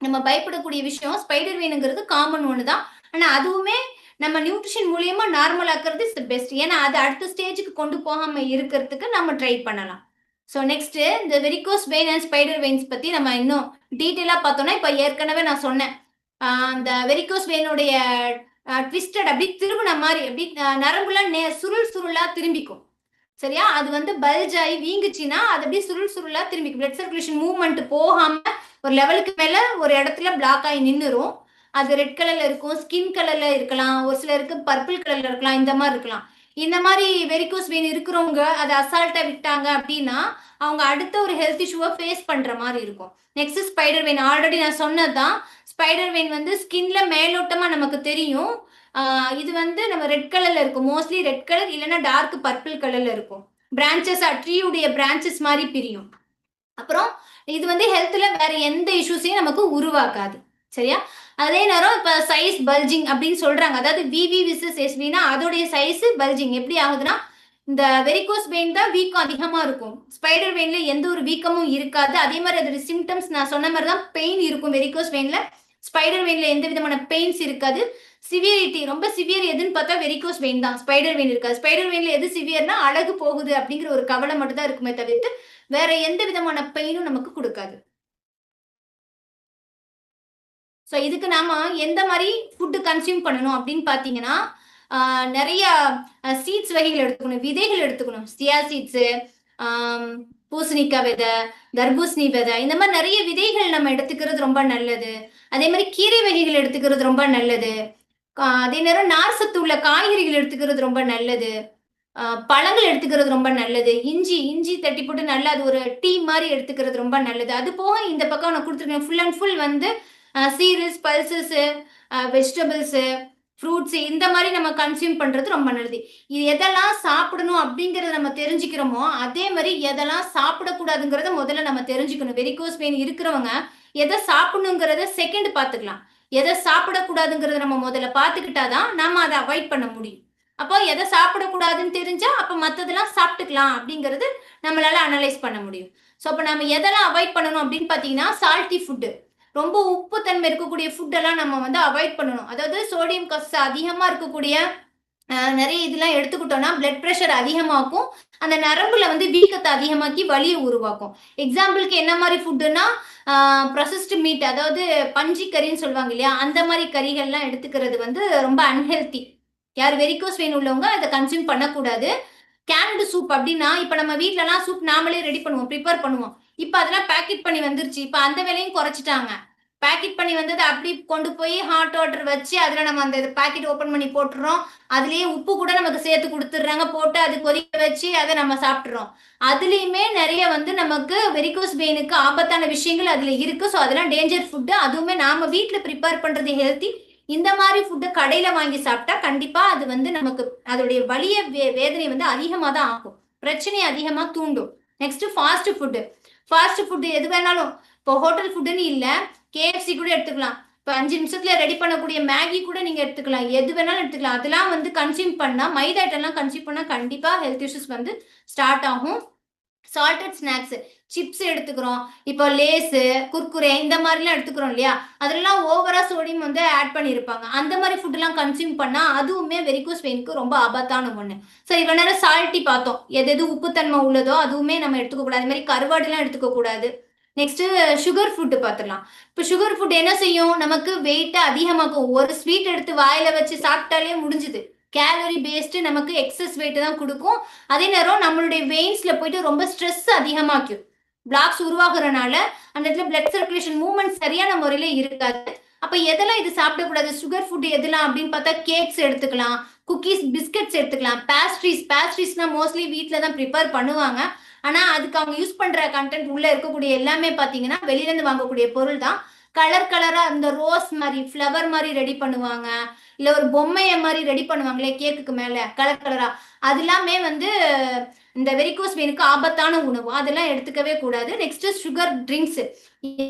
நம்ம பயப்படக்கூடிய விஷயம். ஸ்பைடர் வெயினுங்கிறது காமன் ஒன்று தான். ஆனா அதுவுமே நம்ம நியூட்ரிஷன் மூலியமா நார்மல் ஆக்குறது இஸ் த பெஸ்ட். ஏன்னா அது அடுத்த ஸ்டேஜுக்கு கொண்டு போகாம இருக்கிறதுக்கு நம்ம ட்ரை பண்ணலாம். ஸோ நெக்ஸ்ட் இந்த varicose vein and spider veins பத்தி நம்ம இன்னும் டீட்டெயிலா பார்த்தோம்னா, இப்ப ஏற்கனவே நான் சொன்னேன், அந்த வெரிகோஸ் வெயினுடைய ட்விஸ்டட் அப்படி திரும்பின மாதிரி அப்படி நரம்புலாம் சுருள் சுருளா திரும்பிக்கும். சரியா? அது வந்து பல்ஜ் ஆகி வீங்குச்சுன்னா அது அப்படியே சுருள் சுருளா திரும்பிக்கும். பிளட் சர்க்குலேஷன் மூவ்மெண்ட் போகாம ஒரு லெவலுக்கு மேல ஒரு இடத்துல பிளாக் ஆகி நின்னுரும். அது ரெட் கலர்ல இருக்கும், ஸ்கின் கலர்ல இருக்கலாம், ஒரு சிலருக்கு பர்பிள் கலர்ல இருக்கலாம், இந்த மாதிரி இருக்கலாம். இந்த மாதிரி வெரிகோஸ் வெயின் இருக்கிறவங்க அதை அசால்ட்டா விட்டாங்க அப்படின்னா அவங்க அடுத்த ஒரு ஹெல்த் இஷ்யூவை ஃபேஸ் பண்ற மாதிரி இருக்கும். நெக்ஸ்ட் ஸ்பைடர் வெயின், ஆல்ரெடி நான் சொன்னதுதான். ஸ்பைடர் வெயின் வந்து ஸ்கின்ல மேலோட்டமா நமக்கு தெரியும். இது வந்து நம்ம ரெட் கலர்ல இருக்கும், மோஸ்ட்லி ரெட் கலர் இல்லைன்னா டார்க் பர்பிள் கலர்ல இருக்கும். பிரான்ச்சஸ் ட்ரீயுடைய பிரான்ச்சஸ் மாதிரி பிரியும். அப்புறம் இது வந்து ஹெல்த்ல வேற எந்த இஷ்யூஸையும் நமக்கு உருவாக்காது. சரியா? அதே நேரம் இப்ப சைஸ் பல்ஜிங் அப்படின்னு சொல்றாங்க. அதாவது விவி விசஸ் எஸ்வினா அதோடைய சைஸ் பல்ஜிங் எப்படி ஆகுதுன்னா, இந்த வெரிகோஸ் வெயின் தான் வீக்கம் அதிகமா இருக்கும். ஸ்பைடர் வெயின்ல எந்த ஒரு வீக்கமும் இருக்காது. அதே மாதிரி அதோட சிம்டம்ஸ் நான் சொன்ன மாதிரி தான் பெயின் இருக்கும் வெரிகோஸ் வெயின்ல. ஸ்பைடர் வெயின்ல எந்த விதமான பெயின்ஸ் இருக்காது. சிவியரிட்டி ரொம்ப சிவியர் எதுன்னு பார்த்தா வெரிகோஸ் வெயின் தான், ஸ்பைடர் வெயின் இருக்காது. ஸ்பைடர் வெயின்ல எது சிவியர்னா அழகு போகுது அப்படிங்கிற ஒரு கவலை மட்டும் தான் இருக்குமே தவிர்த்து வேற எந்த விதமான பெயினும் நமக்கு கொடுக்காது. ஸோ இதுக்கு நாம எந்த மாதிரி ஃபுட்டு கன்சியூம் பண்ணணும் அப்படின்னு பார்த்தீங்கன்னா, நிறைய சீட்ஸ் வகைகள் எடுத்துக்கணும், விதைகள் எடுத்துக்கணும். சியா சீட்ஸு, பூசணிக்காய் விதை, தர்பூசணி விதை, இந்த மாதிரி நிறைய விதைகள் நம்ம எடுத்துக்கிறது ரொம்ப நல்லது. அதே மாதிரி கீரை வகைகள் எடுத்துக்கிறது ரொம்ப நல்லது. அதே நேரம் நார் சத்து உள்ள காய்கறிகள் எடுத்துக்கிறது ரொம்ப நல்லது. பழங்கள் எடுத்துக்கிறது ரொம்ப நல்லது. இஞ்சி இஞ்சி தட்டி போட்டு நல்லா அது ஒரு டீ மாதிரி எடுத்துக்கிறது ரொம்ப நல்லது. அது போக இந்த பக்கம் நான் கொடுத்துருக்கேன் ஃபுல் அண்ட் ஃபுல் வந்து சீரியல்ஸ், பல்சஸ், வெஜிடபிள்ஸ், ஃப்ரூட்ஸ் இந்த மாதிரி நம்ம கன்சியூம் பண்றது ரொம்ப நல்லது. இது எதெல்லாம் சாப்பிடணும் அப்படிங்கறத நம்ம தெரிஞ்சுக்கிறோமோ அதே மாதிரி எதெல்லாம் சாப்பிடக்கூடாதுங்கிறத முதல்ல நம்ம தெரிஞ்சுக்கணும். வெரிகோஸ் வெயின் இருக்கிறவங்க எதை சாப்பிடணுங்கிறத செகண்ட் பார்த்துக்கலாம். எதை சாப்பிடக்கூடாதுங்கிறத நம்ம முதல்ல பார்த்துக்கிட்டாதான் நம்ம அதை அவாய்ட் பண்ண முடியும். அப்போ எதை சாப்பிடக்கூடாதுன்னு தெரிஞ்சா அப்ப மத்ததெல்லாம் சாப்பிட்டுக்கலாம் அப்படிங்கிறது நம்மளால அனலைஸ் பண்ண முடியும். ஸோ அப்ப நம்ம எதெல்லாம் அவாய்ட் பண்ணணும் அப்படின்னு பார்த்தீங்கன்னா, சால்ட்டி ஃபுட்டு, ரொம்ப உப்பு தன்மை இருக்கக்கூடிய ஃபுட் எல்லாம் நம்ம வந்து அவாய்ட் பண்ணணும். அதாவது சோடியம் கஸ் அதிகமா இருக்கக்கூடிய நிறைய இதெல்லாம் எடுத்துக்கிட்டோம்னா பிளட் ப்ரெஷர் அதிகமாக்கும். அந்த நரம்புல வந்து வீக்கத்தை அதிகமாக்கி வலியை உருவாக்கும். எக்ஸாம்பிளுக்கு என்ன மாதிரி ஃபுட்டுன்னா, ப்ரொசஸ்டு மீட், அதாவது பன்றி கறின்னு சொல்லுவாங்க இல்லையா, அந்த மாதிரி கறிகள்லாம் எடுத்துக்கிறது வந்து ரொம்ப அன்ஹெல்த்தி. யார் வெரிகோஸ் வெயின் உள்ளவங்க அதை கன்சியூம் பண்ணக்கூடாது. கேன்டு சூப் அப்படின்னா இப்ப நம்ம வீட்லலாம் சூப் நாமளே ரெடி பண்ணுவோம், ப்ரிப்பேர் பண்ணுவோம். இப்ப அதெல்லாம் பேக்கெட் பண்ணி வந்துருச்சு. இப்ப அந்த வேலையும் குறைச்சிட்டாங்க. பேக்கெட் பண்ணி வந்தது அப்படி கொண்டு போய் ஹாட் வாட்டர் வச்சு அதுல நம்ம அந்த பேக்கெட் ஓபன் பண்ணி போட்டுறோம். அதுலயே உப்பு கூட நமக்கு சேர்த்து கொடுத்துடுறாங்க. போட்டு அது கொதிக்க வச்சு அதை நம்ம சாப்பிட்டுறோம். அதுலயுமே நிறைய வந்து நமக்கு வெரிகோஸ் வெயினுக்கு ஆபத்தான விஷயங்கள் அதுல இருக்கு. ஸோ அதெல்லாம் டேஞ்சர் ஃபுட்டு. அதுவுமே நாம வீட்டுல ப்ரிப்பேர் பண்றது ஹெல்த்தி. இந்த மாதிரி ஃபுட்டு கடையில வாங்கி சாப்பிட்டா கண்டிப்பா அது வந்து நமக்கு அதோடைய வலிய வேதனை வந்து அதிகமா தான் ஆகும். பிரச்சனையை அதிகமா தூண்டும். Next fast food. Fast food எது வேணாலும், இப்போ ஹோட்டல் ஃபுட்டுன்னு இல்ல, கேஎஃப்சி கூட எடுத்துக்கலாம். இப்போ 5 நிமிஷத்துல ரெடி பண்ணக்கூடிய மேகி கூட நீங்க எடுத்துக்கலாம். எது வேணாலும் எடுத்துக்கலாம். அதெல்லாம் வந்து கன்சியூம் பண்ணா, மைதா ஐட்டம்லாம் கன்சியூம் பண்ணா கண்டிப்பா ஹெல்த் இஷ்யூஸ் வந்து ஸ்டார்ட் ஆகும். சால்டட் ஸ்நாக்ஸ், சிப்ஸ் எடுத்துக்கிறோம். இப்போ லேஸு, குர்குரே இந்த மாதிரிலாம் எடுத்துக்கிறோம் இல்லையா, அதெல்லாம் ஓவரா சோடியம் வந்து ஆட் பண்ணியிருப்பாங்க. அந்த மாதிரி ஃபுட்லாம் கன்சியூம் பண்ணா அதுவுமே வெரிகோஸ் வெயினுக்கு ரொம்ப ஆபத்தான ஒண்ணு. சரி, இவ்வளவு நேரம் சால்ட்டி பார்த்தோம். எது எது உப்புத்தன்மை உள்ளதோ அதுவுமே நம்ம எடுத்துக்க கூடாது. அது மாதிரி கருவாடுலாம் எடுத்துக்க கூடாது. நெக்ஸ்ட் சுகர் ஃபுட் பார்த்துடலாம். இப்போ சுகர் ஃபுட் என்ன செய்யும், நமக்கு வெயிட்டை அதிகமாக்கும். ஒரு ஸ்வீட் எடுத்து வாயில வச்சு சாப்பிட்டாலே முடிஞ்சுது. கேலரி பேஸ்டு நமக்கு எக்ஸஸ் வெயிட் தான் கொடுக்கும். அதே நேரம் நம்மளுடைய வெயின்ஸ்ல போயிட்டு ரொம்ப ஸ்ட்ரெஸ் அதிகமாக்கும். பிளாக்ஸ் உருவாகுறனால அந்த இடத்துல பிளட் சர்க்குலேஷன் மூவ்மெண்ட் சரியான முறையில இருக்காது. அப்ப எதெல்லாம் இது சாப்பிடக்கூடாது, சுகர் ஃபுட் எதெல்லாம் அப்படின்னு பார்த்தா, கேக்ஸ் எடுத்துக்கலாம், குக்கீஸ், பிஸ்கட்ஸ் எடுத்துக்கலாம், பேஸ்ட்ரீஸ்னா மோஸ்ட்லி வீட்ல தான் ப்ரிப்பேர் பண்ணுவாங்க. ஆனா அதுக்கு அவங்க யூஸ் பண்ற கண்டென்ட் உள்ள இருக்கக்கூடிய எல்லாமே பாத்தீங்கன்னா வெளியில இருந்து வாங்கக்கூடிய பொருள் தான். கலர் கலரா அந்த ரோஸ் மாதிரி ஃப்ளவர் மாதிரி ரெடி பண்ணுவாங்க, இல்ல ஒரு பொம்மைய மாதிரி ரெடி பண்ணுவாங்களே கேக்குக்கு மேல கலர் கலரா, அது எல்லாமே வந்து இந்த வெரிகோஸ் வெயினுக்கு ஆபத்தான உணவு. அதெல்லாம் எடுத்துக்கவே கூடாது. Next sugar drinks.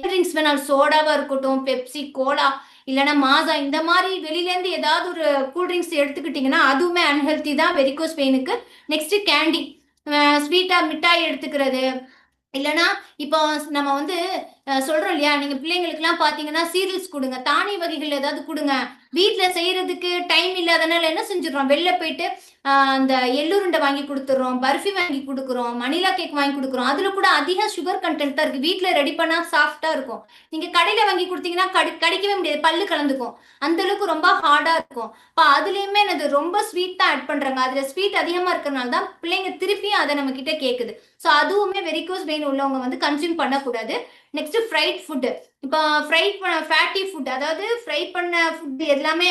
ட்ரிங்க்ஸ் வேணாலும் சோடாவா இருக்கட்டும், பெப்சி, கோலா, இல்லைன்னா மாசா, இந்த மாதிரி வெளியில இருந்து ஏதாவது ஒரு கூல் ட்ரிங்க்ஸ் எடுத்துக்கிட்டீங்கன்னா அதுவுமே அன்ஹெல்த்தி தான் வெரிகோஸ் வெயினுக்கு. நெக்ஸ்ட் கேண்டி, ஸ்வீட்டா மிட்டாய் எடுத்துக்கிறது, இல்லைன்னா இப்போ நம்ம வந்து சொல்றோம் இல்லையா, நீங்க பிள்ளைங்களுக்குலாம் பாத்தீங்கன்னா சீரியல்ஸ் கொடுங்க, தானிய வகைகள் ஏதாவது கொடுங்க. வீட்டுல செய்யறதுக்கு டைம் இல்லாதனால என்ன செஞ்சிடறோம், வெளில போயிட்டு அந்த எள்ளுருண்டை வாங்கி கொடுத்துறோம், பர்ஃபி வாங்கி கொடுக்குறோம், மணிலா கேக் வாங்கி கொடுக்குறோம். அதுல கூட அதிக சுகர் கண்டென்ட் தான் இருக்கு. வீட்டுல ரெடி பண்ணா சாஃப்டா இருக்கும். நீங்க கடையில வாங்கி கொடுத்தீங்கன்னா கடிக்கவே முடியாது, பல்லு கலந்துக்கும். அந்த அளவுக்கு ரொம்ப ஹார்டா இருக்கும். இப்போ அதுலயுமே என்னது ரொம்ப ஸ்வீட் தான் ஆட் பண்றாங்க. அதுல ஸ்வீட் அதிகமா இருக்கிறனால தான் பிள்ளைங்க திருப்பியும் அதை நம்ம கிட்ட கேக்குது. ஸோ அதுவுமே வெரிகோஸ் வெயின் உள்ளவங்க வந்து கன்சியூம் பண்ணக்கூடாது. Next fried food. இப்போ ஃப்ரை பண்ண ஃபேட்டி ஃபுட், அதாவது ஃப்ரை பண்ண ஃபுட் எல்லாமே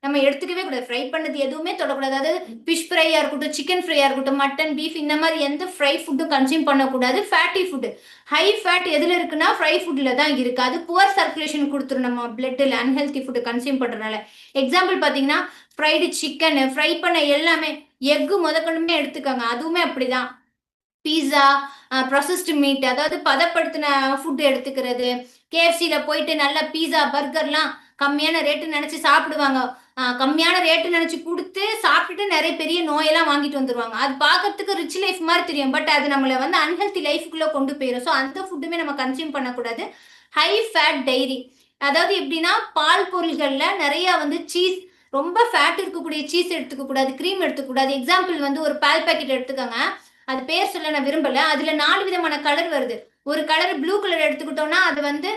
நம்ம எடுத்துக்கவே கூடாது. ஃப்ரை பண்ணது எதுவுமே தொடக்கூடாது. அதாவது ஃபிஷ் ஃப்ரையா இருக்கட்டும், சிக்கன் ஃப்ரையா இருக்கட்டும், மட்டன், பீஃப் இந்த மாதிரி எந்த ஃப்ரை ஃபுட்டும் கன்சியூம் பண்ணக்கூடாது. ஃபேட்டி ஃபுட், ஹை ஃபேட் எதுல இருக்குன்னா ஃப்ரை ஃபுட்ல தான் இருக்கு. அது புவர் சர்க்குலேஷன் கொடுத்துரும் நம்ம பிளட்ல, அன்ஹெல்தி ஃபுட் கன்சியூம் பண்றதுனால. எக்ஸாம்பிள் பாத்தீங்கன்னா ஃப்ரைடு சிக்கன், ஃப்ரை பண்ண எல்லாமே, எக்கு முதற்கொண்டுமே எடுத்துக்கோங்க, அதுவுமே அப்படிதான். பீஸா, ப்ரொசஸ்டு மீட், அதாவது பதப்படுத்தின ஃபுட் எடுத்துக்கிறது. கேஎஃப்சியில போயிட்டு நல்ல பீஸா, பர்கர்லாம் கம்மியான ரேட்டு நினைச்சு சாப்பிடுவாங்க. கம்மியான ரேட்டு நினைச்சு கொடுத்து சாப்பிட்டுட்டு நிறைய பெரிய நோயெல்லாம் வாங்கிட்டு வந்துருவாங்க. அது பார்க்கறதுக்கு ரிச் லைஃப் மாதிரி தெரியும், பட் அது நம்மளை வந்து அன்ஹெல்தி லைஃபுக்குள்ள கொண்டு போயிடும். ஸோ அந்த ஃபுட்டுமே நம்ம கன்சியூம் பண்ணக்கூடாது. ஹை ஃபேட் டைரி, அதாவது எப்படின்னா பால் பொருள்கள்ல நிறைய வந்து சீஸ், ரொம்ப ஃபேட் இருக்கக்கூடிய சீஸ் எடுத்துக்க கூடாது, க்ரீம் எடுத்துக்க கூடாது. எக்ஸாம்பிள் வந்து ஒரு பால் பாக்கெட் எடுத்துக்கோங்க, அது பேர் சொல்ல நான் விரும்பல. அதுல 4 விதமான கலர் வருது. ஒரு கலர் ப்ளூ கலர் எடுத்துக்கிட்டோம்னா அது வந்து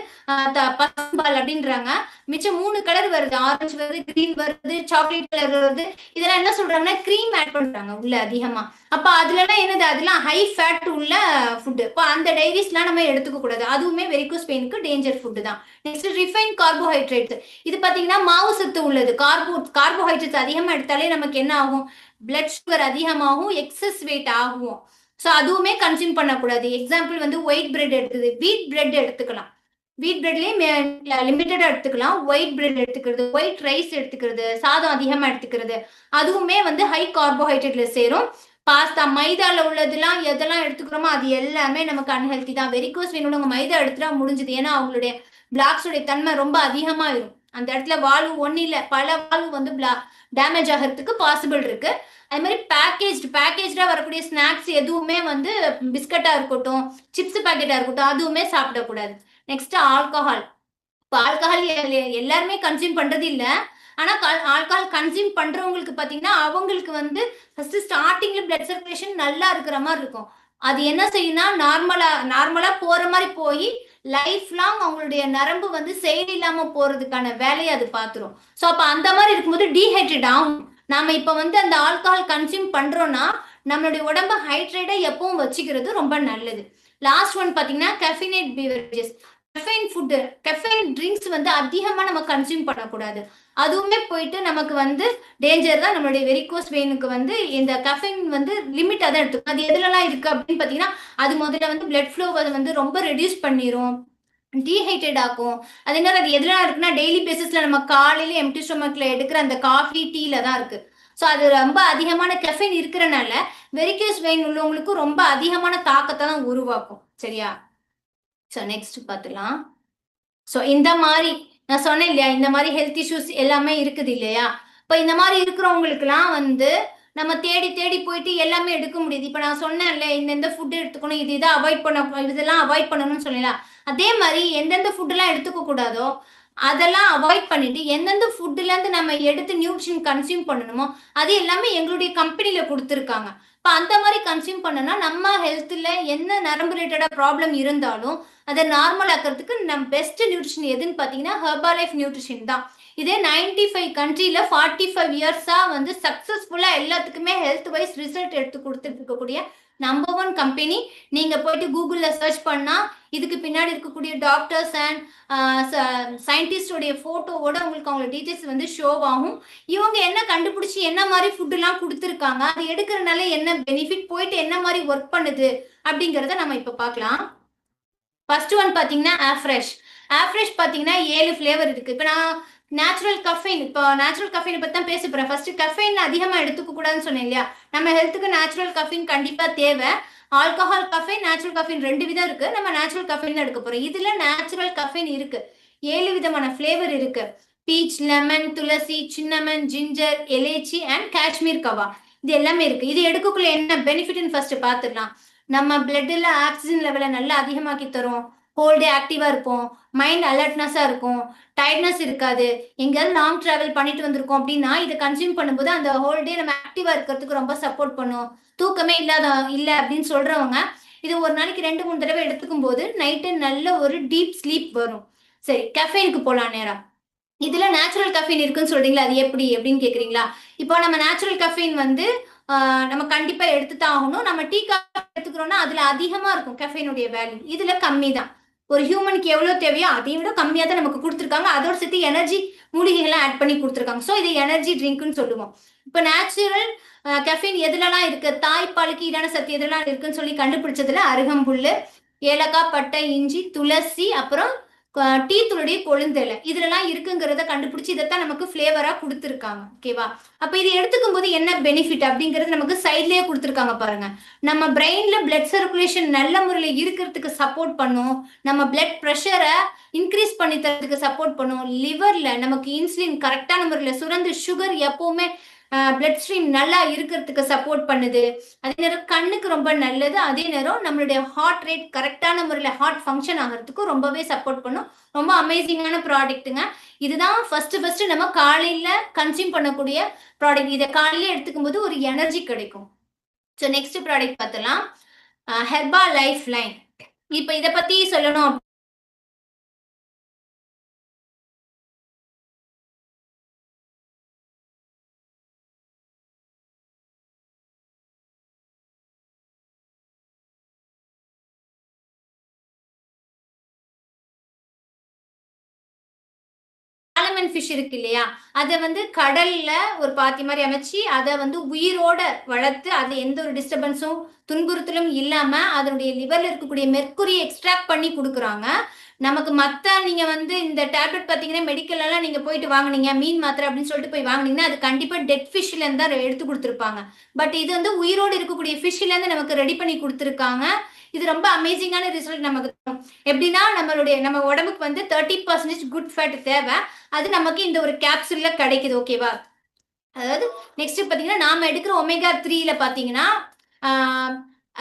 பசும்பால் அப்படின்றாங்க. மிச்சம் 3 கலர் வருது, ஆரஞ்சு வருது, கிரீன் வருது, சாக்லேட் கலர் வருது. இதெல்லாம் என்ன சொல்றாங்கன்னா கிரீம் ஆட் பண்றாங்க உள்ள அதிகமா. அப்ப அதுலலாம் என்னது, அதெல்லாம் ஹை ஃபேட் உள்ள ஃபுட். இப்போ அந்த டைரிஸ்லாம் நம்ம எடுத்துக்க கூடாது. அதுவுமே வெரிகோஸ் பெயினுக்கு டேஞ்சர் ஃபுட் தான். Next refine carbohydrates. இது பாத்தீங்கன்னா மாவு சத்து உள்ளது. கார்போஹைட்ரேட்ஸ் அதிகமா எடுத்தாலே நமக்கு என்ன ஆகும், பிளட் சுகர் அதிகமாகும், எக்ஸஸ் வெயிட் ஆகும். ஸோ அதுவுமே கன்சியூம் பண்ணக்கூடாது. எக்ஸாம்பிள் வந்து ஒயிட் பிரெட் எடுக்குது, வீட் பிரெட் எடுத்துக்கலாம். வீட் பிரெட்லயே லிமிட்டடா எடுத்துக்கலாம். ஒயிட் பிரெட் எடுத்துக்கிறது, ஒயிட் ரைஸ் எடுத்துக்கிறது, சாதம் அதிகமா எடுத்துக்கிறது, அதுவுமே வந்து ஹை கார்போஹைட்ரேட்ல சேரும். பாஸ்தா, மைதால உள்ளதெல்லாம் எதெல்லாம் எடுத்துக்கிறோமோ அது எல்லாமே நமக்கு அன்ஹெல்தி தான். வெரிகோஸ் வேணும்னு மைதா எடுத்துட்டா முடிஞ்சது. ஏன்னா அவங்களுடைய பிளாக்ஸோடைய தன்மை ரொம்ப அதிகமா இருக்கும். அந்த இடத்துல வால்வு ஒன்னு இல்ல, பல வால்வு வந்து டேமேஜ் ஆகிறதுக்கு பாசிபிள் இருக்கு. அது மாதிரி பேக்கேஜ்டா வரக்கூடிய ஸ்நாக்ஸ் எதுவுமே வந்து பிஸ்கட்டா இருக்கட்டும், சிப்ஸ் பாக்கெட்டா இருக்கட்டும், அதுவுமே சாப்பிடக்கூடாது. Next alcohol. இப்போ ஆல்கஹால் எல்லாருமே கன்சியூம் பண்றது இல்ல. ஆனா ஆல்கஹால் கன்சியூம் பண்றவங்களுக்கு பாத்தீங்கன்னா அவங்களுக்கு வந்து ஃபர்ஸ்ட் ஸ்டார்டிங்ல பிளட் சர்க்குலேஷன் நல்லா இருக்கிற மாதிரி இருக்கும். அது என்ன செய்யும்னா நார்மலா போற மாதிரி போய் லைஃப் லாங் அவங்களுடைய நரம்பு வந்து செயலில்லாம போறதுக்கான வேலையை அது பாத்துரும். ஸோ அப்ப அந்த மாதிரி இருக்கும்போது டீஹைட்ரேட் ஆகும். நாம இப்ப வந்து அந்த ஆல்கஹால் கன்சியூம் பண்றோம்னா நம்மளுடைய உடம்ப ஹைட்ரேட்டா எப்பவும் வச்சுக்கிறது ரொம்ப நல்லது. லாஸ்ட் ஒன் பாத்தீங்கன்னா caffeinated beverages. Caffeine food, caffeine drinks வந்து அதிகமா நம்ம கன்சியூம் பண்ணக்கூடாது. அதுவுமே போயிட்டு நமக்கு வந்து டேஞ்சர் தான். நம்மளுடைய வெரிகோஸ் வெயினுக்கு வந்து இந்த கெஃபைன் வந்து லிமிட்டா தான் எடுத்துக்கும். அது எதுலலாம் இருக்கு அப்படின்னு பாத்தீங்கன்னா, அது முதல்ல வந்து பிளட் ஃப்ளோவை வந்து ரொம்ப ரெடியூஸ் பண்ணிரும், டீஹைட்ரேட் ஆக்கும். அது என்ன, அது எதுலாம் இருக்குன்னா டெய்லி பேசிஸ்ல நம்ம காலையில எம்டி ஸ்டொமக்ல எடுக்கிற அந்த காஃபி, டீல தான் இருக்கு. ஸோ அது ரொம்ப அதிகமான கெஃபைன் இருக்கிறனால வெரிகோஸ் வெயின் உள்ளவங்களுக்கு ரொம்ப அதிகமான தாக்கத்தை தான் உருவாக்கும். சரியா? ஸோ நெக்ஸ்ட் பார்த்துலாம். ஸோ இந்த மாதிரி நான் சொன்னேன் இல்லையா, இந்த மாதிரி ஹெல்த் இஷ்யூஸ் எல்லாமே இருக்குது இல்லையா. இப்போ இந்த மாதிரி இருக்கிறவங்களுக்குலாம் வந்து நம்ம தேடி தேடி போயிட்டு எல்லாமே எடுக்க முடியுது. இப்போ நான் சொன்னேன்ல இந்த ஃபுட் எடுத்துக்கணும், இதை அவாய்ட் பண்ண, இதெல்லாம் அவாய்ட் பண்ணணும்னு சொல்லலாம். அதே மாதிரி எந்தெந்த ஃபுட்டெல்லாம் எடுத்துக்க கூடாதோ அதெல்லாம் அவாய்ட் பண்ணிட்டு எந்தெந்த ஃபுட்டுலேருந்து நம்ம எடுத்து நியூட்ரிஷன் கன்சியூம் பண்ணணுமோ அது எல்லாமே எங்களுடைய கம்பெனியில் கொடுத்துருக்காங்க. இப்போ அந்த மாதிரி கன்சியூம் பண்ணனா நம்ம ஹெல்த்தில் என்ன நரம்பு ரிலேட்டடாக ப்ராப்ளம் இருந்தாலும் அதை நார்மல் ஆக்கிறதுக்கு நம்ம பெஸ்ட் நியூட்ரிஷன் எதுன்னு பார்த்தீங்கன்னா ஹெர்பாலைஃப் நியூட்ரிஷன் தான். இதே 95 கண்ட்ரியில் 45 இயர்ஸாக வந்து சக்ஸஸ்ஃபுல்லாக எல்லாத்துக்குமே ஹெல்த் வைஸ் ரிசல்ட் எடுத்து கொடுத்துட்டு இருக்கக்கூடிய நம்பர் 1 கம்பெனி. நீங்கள் போயிட்டு கூகுளில் சர்ச் பண்ணால் இதுக்கு பின்னாடி இருக்கக்கூடிய டாக்டர்ஸ் அண்ட் சயின்டிஸ்டோடைய ஃபோட்டோவோட உங்களுக்கு அவங்க டீட்டெயில்ஸ் வந்து ஷோ ஆகும். இவங்க என்ன கண்டுபிடிச்சி என்ன மாதிரி ஃபுட்டுலாம் கொடுத்துருக்காங்க, அது எடுக்கிறனால என்ன பெனிஃபிட், போயிட்டு என்ன மாதிரி ஒர்க் பண்ணுது அப்படிங்கிறத நம்ம இப்போ பார்க்கலாம். ஃபர்ஸ்ட் ஒன் பார்த்தீங்கன்னா ஆஃப்ரெஷ். ஆஃப்ரெஷ் பார்த்தீங்கன்னா 7 ஃப்ளேவர் இருக்குது. இப்போ நான் நேச்சுரல் கஃபைன், இப்போ நேச்சுரல் கஃபைனை பற்றி தான் பேச போகிறேன். ஃபர்ஸ்ட் கஃபைன் அதிகமாக எடுத்துக்க கூடாதுன்னு சொன்னேன் இல்லையா. நம்ம ஹெல்த்துக்கு நேச்சுரல் கஃபைன் கண்டிப்பாக தேவை. ஆல்கஹால் கஃபைன், நேச்சுரல் கஃபைன் 2 விதம் இருக்கு. நம்ம நேச்சுரல் கஃபைன் தான் எடுக்க போறோம். இதுல நேச்சுரல் கஃபைன் இருக்கு, 7 விதமான ஃப்ளேவர் இருக்கு. Peach, lemon, tulsi, cinnamon, ginger, elaichi and Kashmir kahwa, இது எல்லாமே இருக்கு. இது எடுக்கக்குள்ள என்ன பெனிஃபிட்னு ஃபர்ஸ்ட் பார்த்துடலாம். நம்ம பிளட்ல ஆக்சிஜன் லெவலை நல்லா அதிகமாக்கி தரும், ஹோல் டே ஆக்டிவா இருப்போம், மைண்ட் அலர்ட்னஸா இருக்கும், டயர்ட்னஸ் இருக்காது. எங்கேயாவது லாங் டிராவல் பண்ணிட்டு வந்திருக்கோம் அப்படின்னா இதை கன்சியூம் பண்ணும்போது அந்த ஹோல் டே நம்ம ஆக்டிவா இருக்கிறதுக்கு ரொம்ப சப்போர்ட் பண்ணும். தூக்கமே இல்ல அப்படின்னு சொல்றவங்க இது ஒரு நாளைக்கு 2-3 தடவை எடுத்துக்கும் போது நைட்டு நல்ல ஒரு டீப் ஸ்லீப் வரும். சரி, கஃபைனுக்கு போலாம் நேரா. இதுல நேச்சுரல் கஃபைன் இருக்குன்னு சொல்றீங்களா, அது எப்படி அப்படின்னு கேக்குறீங்களா. இப்போ நம்ம நேச்சுரல் கஃபைன் வந்து நம்ம கண்டிப்பா எடுத்துதான் ஆகணும். நம்ம டீ காஃபி எடுத்துக்கிறோம்னா அதுல அதிகமா இருக்கும் கஃபைனுடைய வேல்யூ, இதுல கம்மி தான். ஒரு ஹியூமனுக்கு எவ்வளவு தேவையோ அதை விட கம்மியா தான் நமக்கு கொடுத்துருக்காங்க. அதோட சேர்த்து எனர்ஜி மூலிகைகள்லாம் ஆட் பண்ணி கொடுத்துருக்காங்க. ஸோ இது எனர்ஜி ட்ரிங்க்னு சொல்லுவோம். இப்போ நேச்சுரல் கெஃபின் எதுலலாம் இருக்கு, தாய்ப்பாலுக்கு ஈடான சத்து எதுலாம் இருக்குன்னு சொல்லி கண்டுபிடிச்சதுல அருகம்புல்லு, ஏலக்காய், பட்டை, இஞ்சி, துளசி, அப்புறம் டீ தூளுடைய கொழுந்தலை இதுலலாம் இருக்குங்கிறத கண்டுபிடிச்சி இதைத்தான் நமக்கு ஃபிளேவரா கொடுத்துருக்காங்க. ஓகேவா? அப்ப இது எடுத்துக்கும் போது என்ன பெனிஃபிட் அப்படிங்கிறது நமக்கு சைட்லயே கொடுத்துருக்காங்க பாருங்க. நம்ம பிரெயின்ல பிளட் சர்க்குலேஷன் நல்ல முறையில் இருக்கிறதுக்கு சப்போர்ட் பண்ணும். நம்ம பிளட் ப்ரெஷரை இன்க்ரீஸ் பண்ணி தரதுக்கு சப்போர்ட் பண்ணும். லிவர்ல நமக்கு இன்சுலின் கரெக்டான முறையில் சுரந்து சுகர் எப்பவுமே பிளட் ஸ்ட்ரீம் நல்லா இருக்கிறதுக்கு சப்போர்ட் பண்ணுது. அதே நேரம் கண்ணுக்கு ரொம்ப நல்லது. அதே நேரம் நம்மளுடைய ஹார்ட் ரேட் கரெக்டான முறையில் ஹார்ட் ஃபங்க்ஷன் ஆகிறதுக்கும் ரொம்பவே சப்போர்ட் பண்ணும். ரொம்ப அமேசிங்கான ப்ராடக்ட்டுங்க. இதுதான் ஃபர்ஸ்ட் நம்ம காலையில கன்சியூம் பண்ணக்கூடிய ப்ராடக்ட். இதை காலையில எடுத்துக்கும் போது ஒரு எனர்ஜி கிடைக்கும். ஸோ நெக்ஸ்ட் ப்ராடக்ட் பார்த்தலாம், ஹெர்பா லைஃப் லைன். இப்போ இதை பத்தி சொல்லணும். சாலமன் ஃபிஷ் இருக்கு இல்லையா, அதை வந்து கடல்ல ஒரு பாத்தி மாதிரி அமைச்சு அதை வந்து உயிரோட வளர்த்து அதை எந்த ஒரு டிஸ்டர்பன்ஸும் துன்புறுத்தலும் இல்லாம அதனுடைய லிவர்ல இருக்கக்கூடிய மெர்க்குரி எக்ஸ்ட்ராக்ட் பண்ணி கொடுக்குறாங்க. நமக்கு மத்த நீங்க வந்து இந்த டேப்லெட் பாத்தீங்கன்னா மெடிக்கல் எல்லாம் நீங்க போயிட்டு வாங்குனீங்க, மீன் மாத்திரை அப்படின்னு சொல்லிட்டு போய் வாங்குனீங்கன்னா அது கண்டிப்பா டெட் ஃபிஷ்ல இருந்து தான் எடுத்து கொடுத்துருப்பாங்க. பட் இது வந்து உயிரோடு இருக்கக்கூடிய ஃபிஷ்ல இருந்து நமக்கு ரெடி பண்ணி கொடுத்துருக்காங்க. இது ரொம்ப அமேசிங்கான ரிசல்ட் நமக்கு தரும். எப்படின்னா நம்ம உடம்புக்கு வந்து 30% குட் ஃபேட் தேவை. அது நமக்கு இந்த ஒரு கேப்சூல்ல கிடைக்குது. ஓகேவா? அதாவது நெக்ஸ்ட் பாத்தீங்கன்னா நாம எடுக்கிற ஒமேகா 3ல பாத்தீங்கன்னா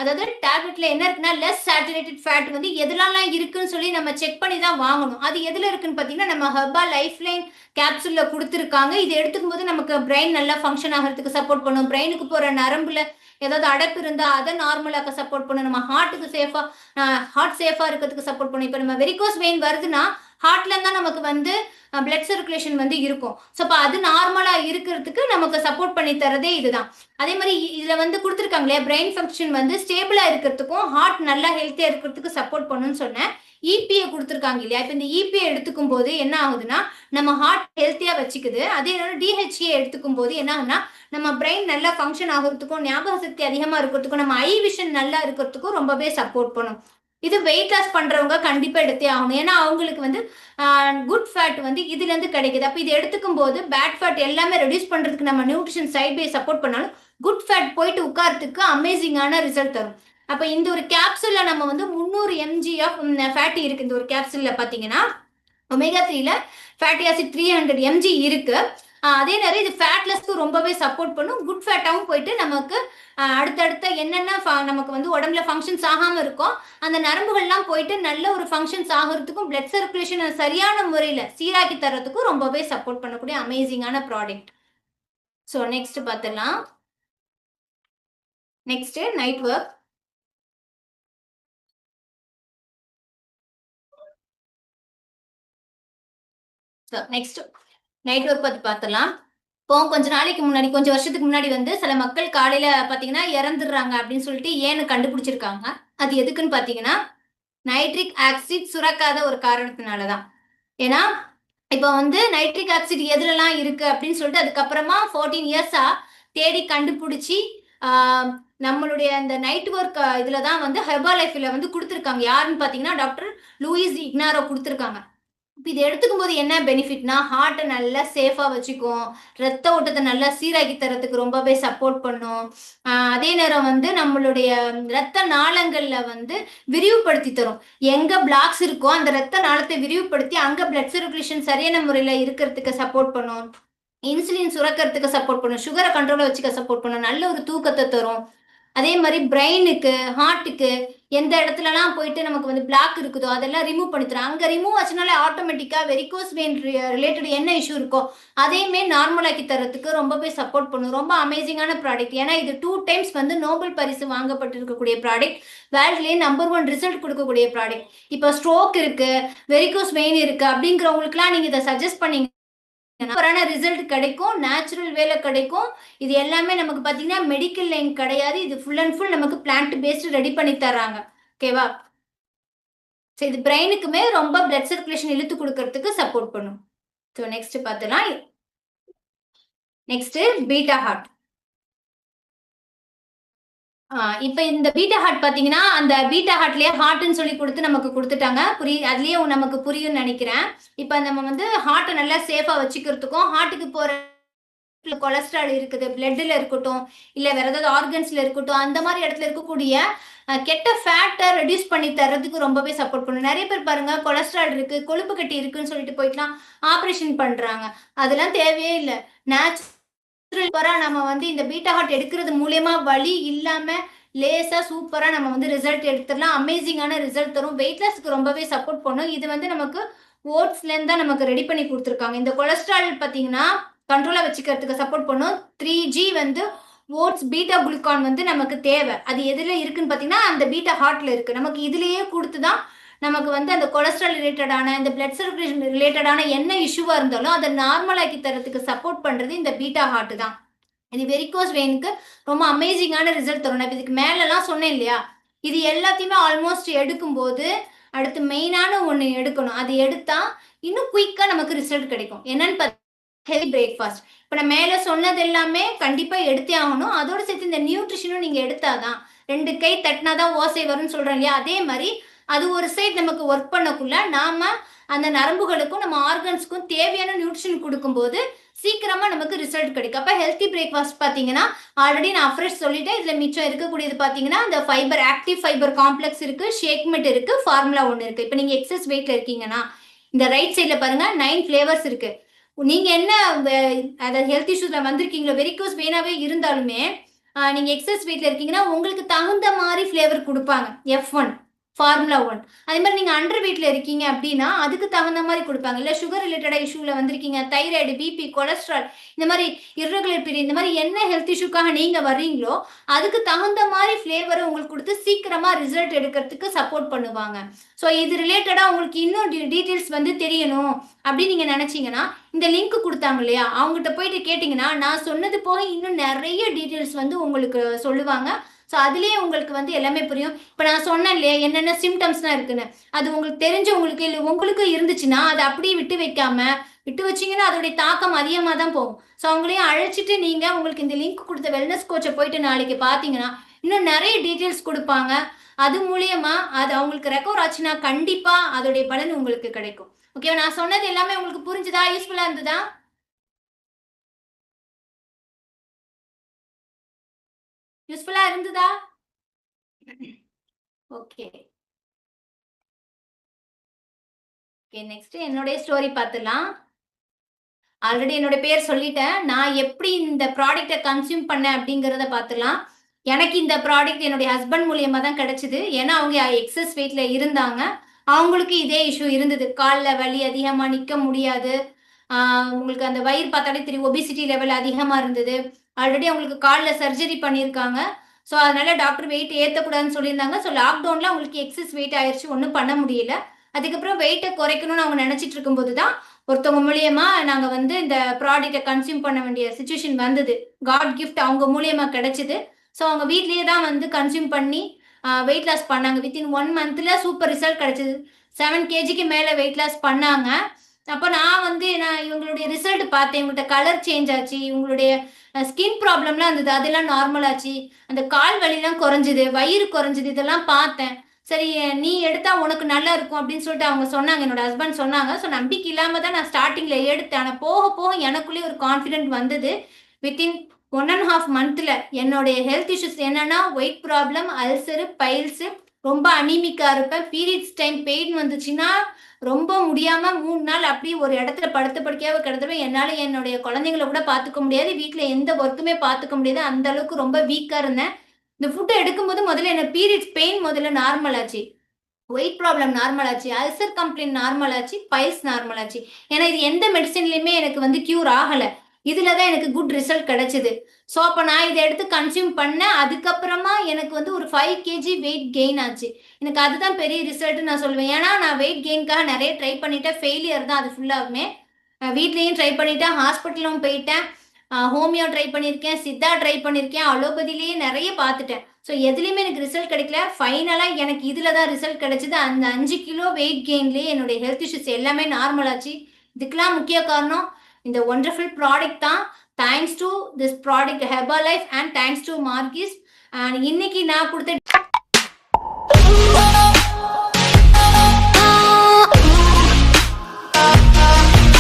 அதாவது டேப்லெட்ல என்ன இருக்குன்னா லெஸ் சேச்சுரேட்டட் ஃபேட் வந்து எதுலாம் இருக்குன்னு சொல்லி நம்ம செக் பண்ணி தான் வாங்கணும். அது எதுல இருக்குன்னு பாத்தீங்கன்னா நம்ம ஹெர்பா லைஃப் லைன் கேப்சூல்ல கொடுத்துருக்காங்க. இது எடுத்துக்கும் போது நமக்கு பிரெயின் நல்லா ஃபங்க்ஷன் ஆகிறதுக்கு சப்போர்ட் பண்ணும். பிரெயினுக்கு போற நரம்புல ஏதாவது அடைப்பு இருந்தா அதை நார்மலாக்க சப்போர்ட் பண்ணும். நம்ம ஹார்ட்டுக்கு சேஃபா ஹார்ட் சேஃபா இருக்கிறதுக்கு சப்போர்ட் பண்ணும். இப்போ நம்ம வெரிகோஸ் வெயின் வருதுன்னா ஹார்ட்ல இருந்தா நமக்கு வந்து பிளட் சர்க்குலேஷன் வந்து இருக்கும். ஸோ அப்போ அது நார்மலா இருக்கிறதுக்கு நமக்கு சப்போர்ட் பண்ணி தரதே இதுதான். அதே மாதிரி இதுல வந்து கொடுத்துருக்காங்களே பிரெயின் ஃபங்க்ஷன் வந்து ஸ்டேபிளா இருக்கிறதுக்கும் ஹார்ட் நல்லா ஹெல்த்தியா இருக்கிறதுக்கு சப்போர்ட் பண்ணுன்னு சொன்னேன். இபிஏ கொடுத்துருக்காங்க இல்லையா, இப்போ இந்த இபிஏ எடுத்துக்கும் போது என்ன ஆகுதுன்னா நம்ம ஹார்ட் ஹெல்த்தியா வச்சுக்குது. அதே நேரம் டிஹெச்ஏ எடுத்துக்கும் போது என்ன ஆகுதுன்னா நம்ம பிரெயின் நல்லா ஃபங்க்ஷன் ஆகிறதுக்கும் ஞாபக சக்தி அதிகமா இருக்கிறதுக்கும் நம்ம ஐ விஷன் நல்லா இருக்கிறதுக்கும் ரொம்பவே சப்போர்ட் பண்ணும். இது வெயிட் லாஸ் பண்றவங்க கண்டிப்பா எடுத்தே ஆகணும். ஏன்னா அவங்களுக்கு வந்து குட் ஃபேட் வந்து இதுல இருந்து கிடைக்குது. அப்ப இது எடுத்துக்கும் போது பேட் ஃபேட் எல்லாமே ரெடியூஸ் பண்றதுக்கு நம்ம நியூட்ரிஷன் சைட் பை சப்போர்ட் பண்ணாலும் குட் ஃபேட் போயிட்டு உட்கார்றதுக்கு அமேசிங்கான ரிசல்ட் தரும். அப்ப இந்த ஒரு கேப்சூல்ல நம்ம வந்து 300 mg ஆஃப் ஃபேட்டி இருக்கு. இந்த ஒரு கேப்சூல்ல பாத்தீங்கன்னா ஒமேகா 3ல ஃபேட்டி ஆசிட் 300 mg இருக்கு. அதே நேரம் இது ஃபேட்லெஸ்க்கு ரொம்பவே சப்போர்ட் பண்ணும். குட் ஃபேட்டாகவும் போயிட்டு நமக்கு அடுத்தடுத்த என்னென்ன நமக்கு வந்து உடம்புல ஃபங்க்ஷன்ஸ் ஆகாம இருக்கும் அந்த நரம்புகள்லாம் போயிட்டு நல்ல ஒரு ஃபங்க்ஷன்ஸ் ஆகிறதுக்கும் பிளட் சர்க்குலேஷனை சரியான முறையில் சீராக்கி தர்றதுக்கும் ரொம்பவே சப்போர்ட் பண்ணக்கூடிய அமேசிங்கான ப்ராடக்ட். ஸோ நெக்ஸ்ட் பார்த்துடலாம். Next night work. Next night work பத்தி பார்த்தலாம். இப்போ கொஞ்ச நாளைக்கு முன்னாடி கொஞ்சம் வருஷத்துக்கு முன்னாடி வந்து சில மக்கள் காலையில பாத்தீங்கன்னா இறந்துடுறாங்க அப்படின்னு சொல்லிட்டு ஏன்னு கண்டுபிடிச்சிருக்காங்க. அது எதுக்குன்னு பாத்தீங்கன்னா நைட்ரிக் ஆக்சிட் சுரக்காத ஒரு காரணத்தினாலதான். ஏன்னா இப்போ வந்து நைட்ரிக் ஆக்சிட் எதுலலாம் இருக்கு அப்படின்னு சொல்லிட்டு அதுக்கப்புறமா 14 இயர்ஸா தேடி கண்டுபிடிச்சி நம்மளுடைய அந்த நைட் ஒர்க் இதுல தான் வந்து ஹெர்பா லைஃப்ல வந்து கொடுத்துருக்காங்க. யாருன்னு பாத்தீங்கன்னா டாக்டர் லூயிஸ் இக்னாரோ கொடுத்துருக்காங்க. இப்போ இது எடுத்துக்கும் போது என்ன பெனிஃபிட்னா ஹார்ட்டை நல்லா சேஃபா வச்சுக்கும், ரத்த ஓட்டத்தை நல்லா சீராக்கி தரத்துக்கு ரொம்பவே சப்போர்ட் பண்ணும். அதே நேரம் வந்து நம்மளுடைய ரத்த நாளங்கள்ல வந்து விரிவுபடுத்தி தரும். எங்க பிளாக்ஸ் இருக்கோ அந்த ரத்த நாளத்தை விரிவுபடுத்தி அங்க பிளட் சர்க்குலேஷன் சரியான முறையில இருக்கிறதுக்கு சப்போர்ட் பண்ணும். இன்சுலின் சுரக்கிறதுக்கு சப்போர்ட் பண்ணும். சுகரை கண்ட்ரோல வச்சுக்க சப்போர்ட் பண்ணும். நல்ல ஒரு தூக்கத்தை தரும். அதே மாதிரி பிரெயினுக்கு ஹார்ட்டுக்கு எந்த இடத்துலலாம் போயிட்டு நமக்கு வந்து பிளாக் இருக்குதோ அதெல்லாம் ரிமூவ் பண்ணி தரும். அங்கே ரிமூவ் ஆச்சுனாலே ஆட்டோமேட்டிக்காக வெரிகோஸ் வெயின் ரிலேட்டட் என்ன இஷ்யூ இருக்கோ அதையுமே நார்மலாக்கி தரத்துக்கு ரொம்பவே சப்போர்ட் பண்ணும். ரொம்ப அமேசிங்கான ப்ராடக்ட். ஏன்னா இது 2 டைம்ஸ் வந்து நோபல் பரிசு வாங்கப்பட்டிருக்கக்கூடிய ப்ராடக்ட். வேர்ல்ட்லேயே நம்பர் 1 ரிசல்ட் கொடுக்கக்கூடிய ப்ராடக்ட். இப்போ ஸ்ட்ரோக் இருக்கு, வெரிகோஸ் வெயின் இருக்கு அப்படிங்கிறவங்களுக்குலாம் நீங்கள் இதை சஜஸ்ட் பண்ணீங்க ரிசல்ட் கிடைக்கும். நேச்சுரல் வேல கிடைக்கும். இது எல்லாமே நமக்கு பாத்தீங்கன்னா மெடிக்கல் லைன் கிடையாது. இது ஃபுல் அண்ட் ஃபுல் நமக்கு பிளான்ட் பேஸ்ட் ரெடி பண்ணி தராங்க. ஓகேவா? ஸோ இது பிரெயினுக்குமே ரொம்ப பிளட் சர்க்குலேஷன் இழுத்து கொடுக்கறதுக்கு சப்போர்ட் பண்ணும். ஸோ நெக்ஸ்ட் பார்த்தலாம். நெக்ஸ்ட் பீட்டா ஹார்ட். இப்ப இந்த பீட்டா ஹார்ட் பாத்தீங்கன்னா அந்த பீட்டா ஹார்ட்லயே ஹார்ட்னு சொல்லி கொடுத்து நமக்கு கொடுத்துட்டாங்க. அதுலயே நமக்கு புரியும்னு நினைக்கிறேன். இப்ப நம்ம வந்து ஹார்ட்டை நல்லா சேஃபா வச்சுக்கிறதுக்கும் ஹார்ட்டுக்கு போற கொலஸ்ட்ரால் இருக்குது பிளட்ல இருக்கட்டும் இல்ல வேற ஏதாவது ஆர்கன்ஸ்ல இருக்கட்டும் அந்த மாதிரி இடத்துல இருக்கக்கூடிய கெட்ட ஃபேட்டை ரெடியூஸ் பண்ணி தர்றதுக்கு ரொம்பவே சப்போர்ட் பண்ணும். நிறைய பேர் பாருங்க கொலஸ்ட்ரால் இருக்கு கொழுப்பு கட்டி இருக்குன்னு சொல்லிட்டு போயிட்டுலாம் ஆப்ரேஷன் பண்றாங்க. அதெல்லாம் தேவையே இல்லை. நேச்சுரலா நம்ம வந்து இந்த பீட்டா ஹார்ட் எடுக்கிறது மூலியமா வலி இல்லாம லேசா சூப்பரா நம்ம வந்து ரிசல்ட் எடுத்துடலாம். அமேசிங்கான ரிசல்ட் தரும். வெயிட் லாஸ்க்கு ரொம்பவே சப்போர்ட் பண்ணும். இது வந்து நமக்கு ஓட்ஸ்ல இருந்து தான் நமக்கு ரெடி பண்ணி கொடுத்துருக்காங்க. இந்த கொலஸ்ட்ரால் பாத்தீங்கன்னா கண்ட்ரோலா வச்சுக்கிறதுக்கு சப்போர்ட் பண்ணும். 3G வந்து ஓட்ஸ் பீட்டா குளுக்கான் வந்து நமக்கு தேவை. அது எதுல இருக்குன்னு பாத்தீங்கன்னா அந்த பீட்டா ஹார்ட்ல இருக்கு. நமக்கு இதுலயே கொடுத்துதான் நமக்கு வந்து அந்த கொலஸ்ட்ரால் ரிலேட்டடான இந்த பிளட் சர்க்குலேஷன் ரிலேட்டடான என்ன இஷ்யூவா இருந்தாலும் அதை நார்மலாக்கி தரத்துக்கு சப்போர்ட் பண்றது இந்த பீட்டா ஹார்ட் தான். இது வெரிகோஸ் வெயினுக்கு ரொம்ப அமேசிங்கான ரிசல்ட் தரும். நான் இதுக்கு மேலலாம் சொன்னேன் இல்லையா, இது எல்லாத்தையுமே ஆல்மோஸ்ட் எடுக்கும்போது அடுத்து மெயினான ஒன்று எடுக்கணும். அது எடுத்தா இன்னும் குயிக்கா நமக்கு ரிசல்ட் கிடைக்கும். என்னன்னு ஹெல்தி பிரேக்ஃபாஸ்ட். இப்போ நான் மேலே சொன்னது எல்லாமே கண்டிப்பாக எடுத்தே ஆகணும். அதோட சேர்த்து இந்த நியூட்ரிஷனும் நீங்கள் எடுத்தாதான் 2 கை தட்டினாதான் ஓசை வரும்னு சொல்கிறோம் இல்லையா, அதே மாதிரி அது ஒரு சைட் நமக்கு ஒர்க் பண்ணக்குள்ள நாம அந்த நரம்புகளுக்கும் நம்ம ஆர்கன்ஸ்க்கும் தேவையான நியூட்ரிஷன் கொடுக்கும்போது சீக்கிரமா நமக்கு ரிசல்ட் கிடைக்கும். அப்ப ஹெல்த்தி பிரேக்ஃபாஸ்ட் பாத்தீங்கன்னா ஆல்ரெடி நான் அஃப்ரெஷ் சொல்லிட்டேன். இதுல மிச்சம் இருக்கக்கூடியது பாத்தீங்கன்னா இந்த ஃபைபர் ஆக்டிவ் ஃபைபர் காம்ப்ளெக்ஸ் இருக்கு, ஷேக் மிட் இருக்கு, ஃபார்முலா 1 இருக்கு. இப்போ நீங்க எக்ஸஸ் வெயிட்ல இருக்கீங்கன்னா இந்த ரைட் சைட்ல பாருங்க 9 ஃபிளேவர்ஸ் இருக்கு. நீங்க என்ன அதாவது ஹெல்த் இஷ்யூஸ்ல வந்திருக்கீங்களோ வெரிகோஸ் வெயினாவே இருந்தாலுமே நீங்க எக்ஸஸ் வெயிட்ல இருக்கீங்கன்னா உங்களுக்கு தகுந்த மாதிரி ஃபிளேவர் கொடுப்பாங்க. F1 formula 1. அதே மாதிரி நீங்க அண்டர் வெயிட்ல இருக்கீங்க அப்படின்னா அதுக்கு தகுந்த மாதிரி கொடுப்பாங்க. இல்ல சுகர் ரிலேட்டடா இஷ்யூல வந்திருக்கீங்க, தைராய்டு, பிபி, கொலஸ்ட்ரால், இந்த மாதிரி இர்ரெகுலர் பீரியட், இந்த மாதிரி என்ன ஹெல்த் இஷ்யூக்காக நீங்க வர்றீங்களோ அதுக்கு தகுந்த மாதிரி ஃபிளேவரை உங்களுக்கு கொடுத்து சீக்கிரமா ரிசல்ட் எடுக்கிறதுக்கு சப்போர்ட் பண்ணுவாங்க. ஸோ இது ரிலேட்டடா உங்களுக்கு இன்னும் டீட்டெயில்ஸ் வந்து தெரியணும் அப்படின்னு நீங்க நினைச்சீங்கன்னா இந்த லிங்க் கொடுத்தாங்க இல்லையா, அவங்ககிட்ட போயிட்டு கேட்டீங்கன்னா நான் சொன்னது போக இன்னும் நிறைய டீட்டெயில்ஸ் வந்து உங்களுக்கு சொல்லுவாங்க. ஸோ அதுலேயே உங்களுக்கு வந்து எல்லாமே புரியும். இப்போ நான் சொன்னேன் இல்லையா என்னென்ன சிம்டம்ஸ்லாம் இருக்குன்னு, அது உங்களுக்கு தெரிஞ்சவங்களுக்கு இல்லை உங்களுக்கு இருந்துச்சுன்னா அதை அப்படியே விட்டு வைக்காம விட்டு வச்சிங்கன்னா அதோடைய தாக்கம் அதிகமாக தான் போகும். ஸோ அவங்களையும் அழைச்சிட்டு நீங்கள் உங்களுக்கு இந்த லிங்க் கொடுத்த வெல்னஸ் கோச்சை போயிட்டு நாளைக்கு பார்த்தீங்கன்னா இன்னும் நிறைய டீட்டெயில்ஸ் கொடுப்பாங்க. அது மூலியமா அது அவங்களுக்கு ரெக்கவர் ஆச்சுன்னா கண்டிப்பாக அதோடைய பலன் உங்களுக்கு கிடைக்கும். ஓகே, நான் சொன்னது எல்லாமே உங்களுக்கு புரிஞ்சுதா, யூஸ்ஃபுல்லாக இருந்ததா? யூஸ்ஃபுல்லா இருந்ததா? ஓகே ஓகே, நெக்ஸ்ட் என்னுடைய ஸ்டோரி பார்த்துலாம். ஆல்ரெடி என்னோட பேர் சொல்லிட்டேன். நான் எப்படி இந்த ப்ராடக்ட்டை கன்சியூம் பண்ணேன் அப்படிங்கிறத பார்த்துலாம். எனக்கு இந்த ப்ராடக்ட் என்னுடைய ஹஸ்பண்ட் மூலியமா தான் கிடைச்சது. ஏன்னா அவங்க எக்ஸஸ் வெயிட்ல இருந்தாங்க. அவங்களுக்கு இதே இஷ்யூ இருந்தது. கால்ல வலி அதிகமா நிக்க முடியாது. உங்களுக்கு அந்த வயிறு பார்த்தாலே தெரியும். ஒபிசிட்டி லெவல் அதிகமா இருந்தது. ஆல்ரெடி அவங்களுக்கு கால்ல சர்ஜரி பண்ணியிருக்காங்க. ஸோ அதனால டாக்டர் வெயிட் ஏற்றக்கூடாதுன்னு சொல்லியிருந்தாங்க. ஸோ லாக்டவுன்ல அவங்களுக்கு எக்ஸஸ் வெயிட் ஆயிடுச்சு. ஒன்றும் பண்ண முடியல. அதுக்கப்புறம் வெயிட்டை குறைக்கணும்னு அவங்க நினைச்சிட்டு இருக்கும்போது தான் ஒருத்தவங்க மூலியமா நாங்க வந்து இந்த ப்ராடக்ட்டை கன்சியூம் பண்ண வேண்டிய சுச்சுவேஷன் வந்தது. காட் கிஃப்ட் அவங்க மூலியமா கிடைச்சது. ஸோ அவங்க வீட்லயே தான் வந்து கன்சியூம் பண்ணி வெயிட் லாஸ் பண்ணாங்க. வித்தின் 1 மந்த்ல சூப்பர் ரிசல்ட் கிடைச்சது. 7 கேஜிக்கு மேல வெயிட் லாஸ் பண்ணாங்க. அப்போ நான் வந்து நான் இவங்களுடைய ரிசல்ட் பார்த்தேன். இவங்கள்ட்ட கலர் சேஞ்ச் ஆச்சு. இவங்களுடைய ஸ்கின் ப்ராப்ளம்லாம் இருந்தது. அதெல்லாம் நார்மல் ஆச்சு. அந்த கால் வலிலாம் குறைஞ்சது, வயிறு குறைஞ்சது, இதெல்லாம் பார்த்தேன். சரி நீ எடுத்தா உனக்கு நல்லா இருக்கும் அப்படின்னு சொல்லிட்டு அவங்க சொன்னாங்க. என்னோட ஹஸ்பண்ட் சொன்னாங்க. ஸோ நம்பிக்கை இல்லாம தான் நான் ஸ்டார்டிங்ல எடுத்தேன். ஆனா போக போக எனக்குள்ளேயே ஒரு கான்ஃபிடென்ட் வந்தது. வித்தின் 1 1/2 மந்த்ல என்னுடைய ஹெல்த் இஷ்யூஸ் என்னன்னா வெயிட் ப்ராப்ளம், அல்சரு, பைல்ஸ், ரொம்ப அனீமிக்கா இருப்பேன். பீரியட்ஸ் டைம் பெயின் வந்துச்சுன்னா ரொம்ப முடியாம 3 நாள் அப்படியே ஒரு இடத்துல படுத்த படுக்கையாவே கிடந்துருவேன். என்னால என்னுடைய குழந்தைங்கள கூட பார்த்துக்க முடியாது. வீட்ல எந்த ஒர்க்குமே பார்த்துக்க முடியாது. அந்த அளவுக்கு ரொம்ப வீக்கா இருந்தேன். இந்த ஃபுட் எடுக்கும்போது முதல்ல எனக்கு பீரியட்ஸ் பெயின் முதல்ல நார்மல் ஆச்சு. வெயிட் ப்ராப்ளம் நார்மல் ஆச்சு. அல்சர் கம்ப்ளைண்ட் நார்மல் ஆச்சு. பைல்ஸ் நார்மல் ஆச்சு. ஏன்னா இது எந்த மெடிசின்லயுமே எனக்கு வந்து கியூர் ஆகல. இதுல தான் எனக்கு குட் ரிசல்ட் கிடைச்சது. ஸோ அப்ப நான் இத எடுத்து கன்சியூம் பண்ணேன். அதுக்கப்புறமா எனக்கு வந்து ஒரு 5 கேஜி வெயிட் கெயின் ஆச்சு. எனக்கு அதுதான் பெரிய ரிசல்ட்ன்னு நான் சொல்லுவேன். ஏன்னா நான் வெயிட் கெயின்க்காக நெறைய ட்ரை பண்ணிட்டேன். ஃபெயிலியர் தான் அது ஃபுல்லாவுமே. வீட்லயும் ட்ரை பண்ணிட்டேன். ஹாஸ்பிட்டலும் போயிட்டேன். ஹோமியோ ட்ரை பண்ணியிருக்கேன். சித்தா ட்ரை பண்ணியிருக்கேன். அலோபதியிலேயே நெறைய பார்த்துட்டேன். ஸோ எதுலேயுமே எனக்கு ரிசல்ட் கிடைக்கல. ஃபைனலாக எனக்கு இதில் தான் ரிசல்ட் கிடைச்சது. அந்த 5 கிலோ வெயிட் கெயின்லேயே என்னுடைய ஹெல்த் இஷ்யூஸ் எல்லாமே நார்மல் ஆச்சு. இதுக்கெல்லாம் முக்கிய காரணம் இந்த ஒண்டர்ஃபுல் ப்ராடக்ட் தான். Thanks to this product Herbalife and thanks to Marquis. And இன்னைக்கு நான் கொடுத்த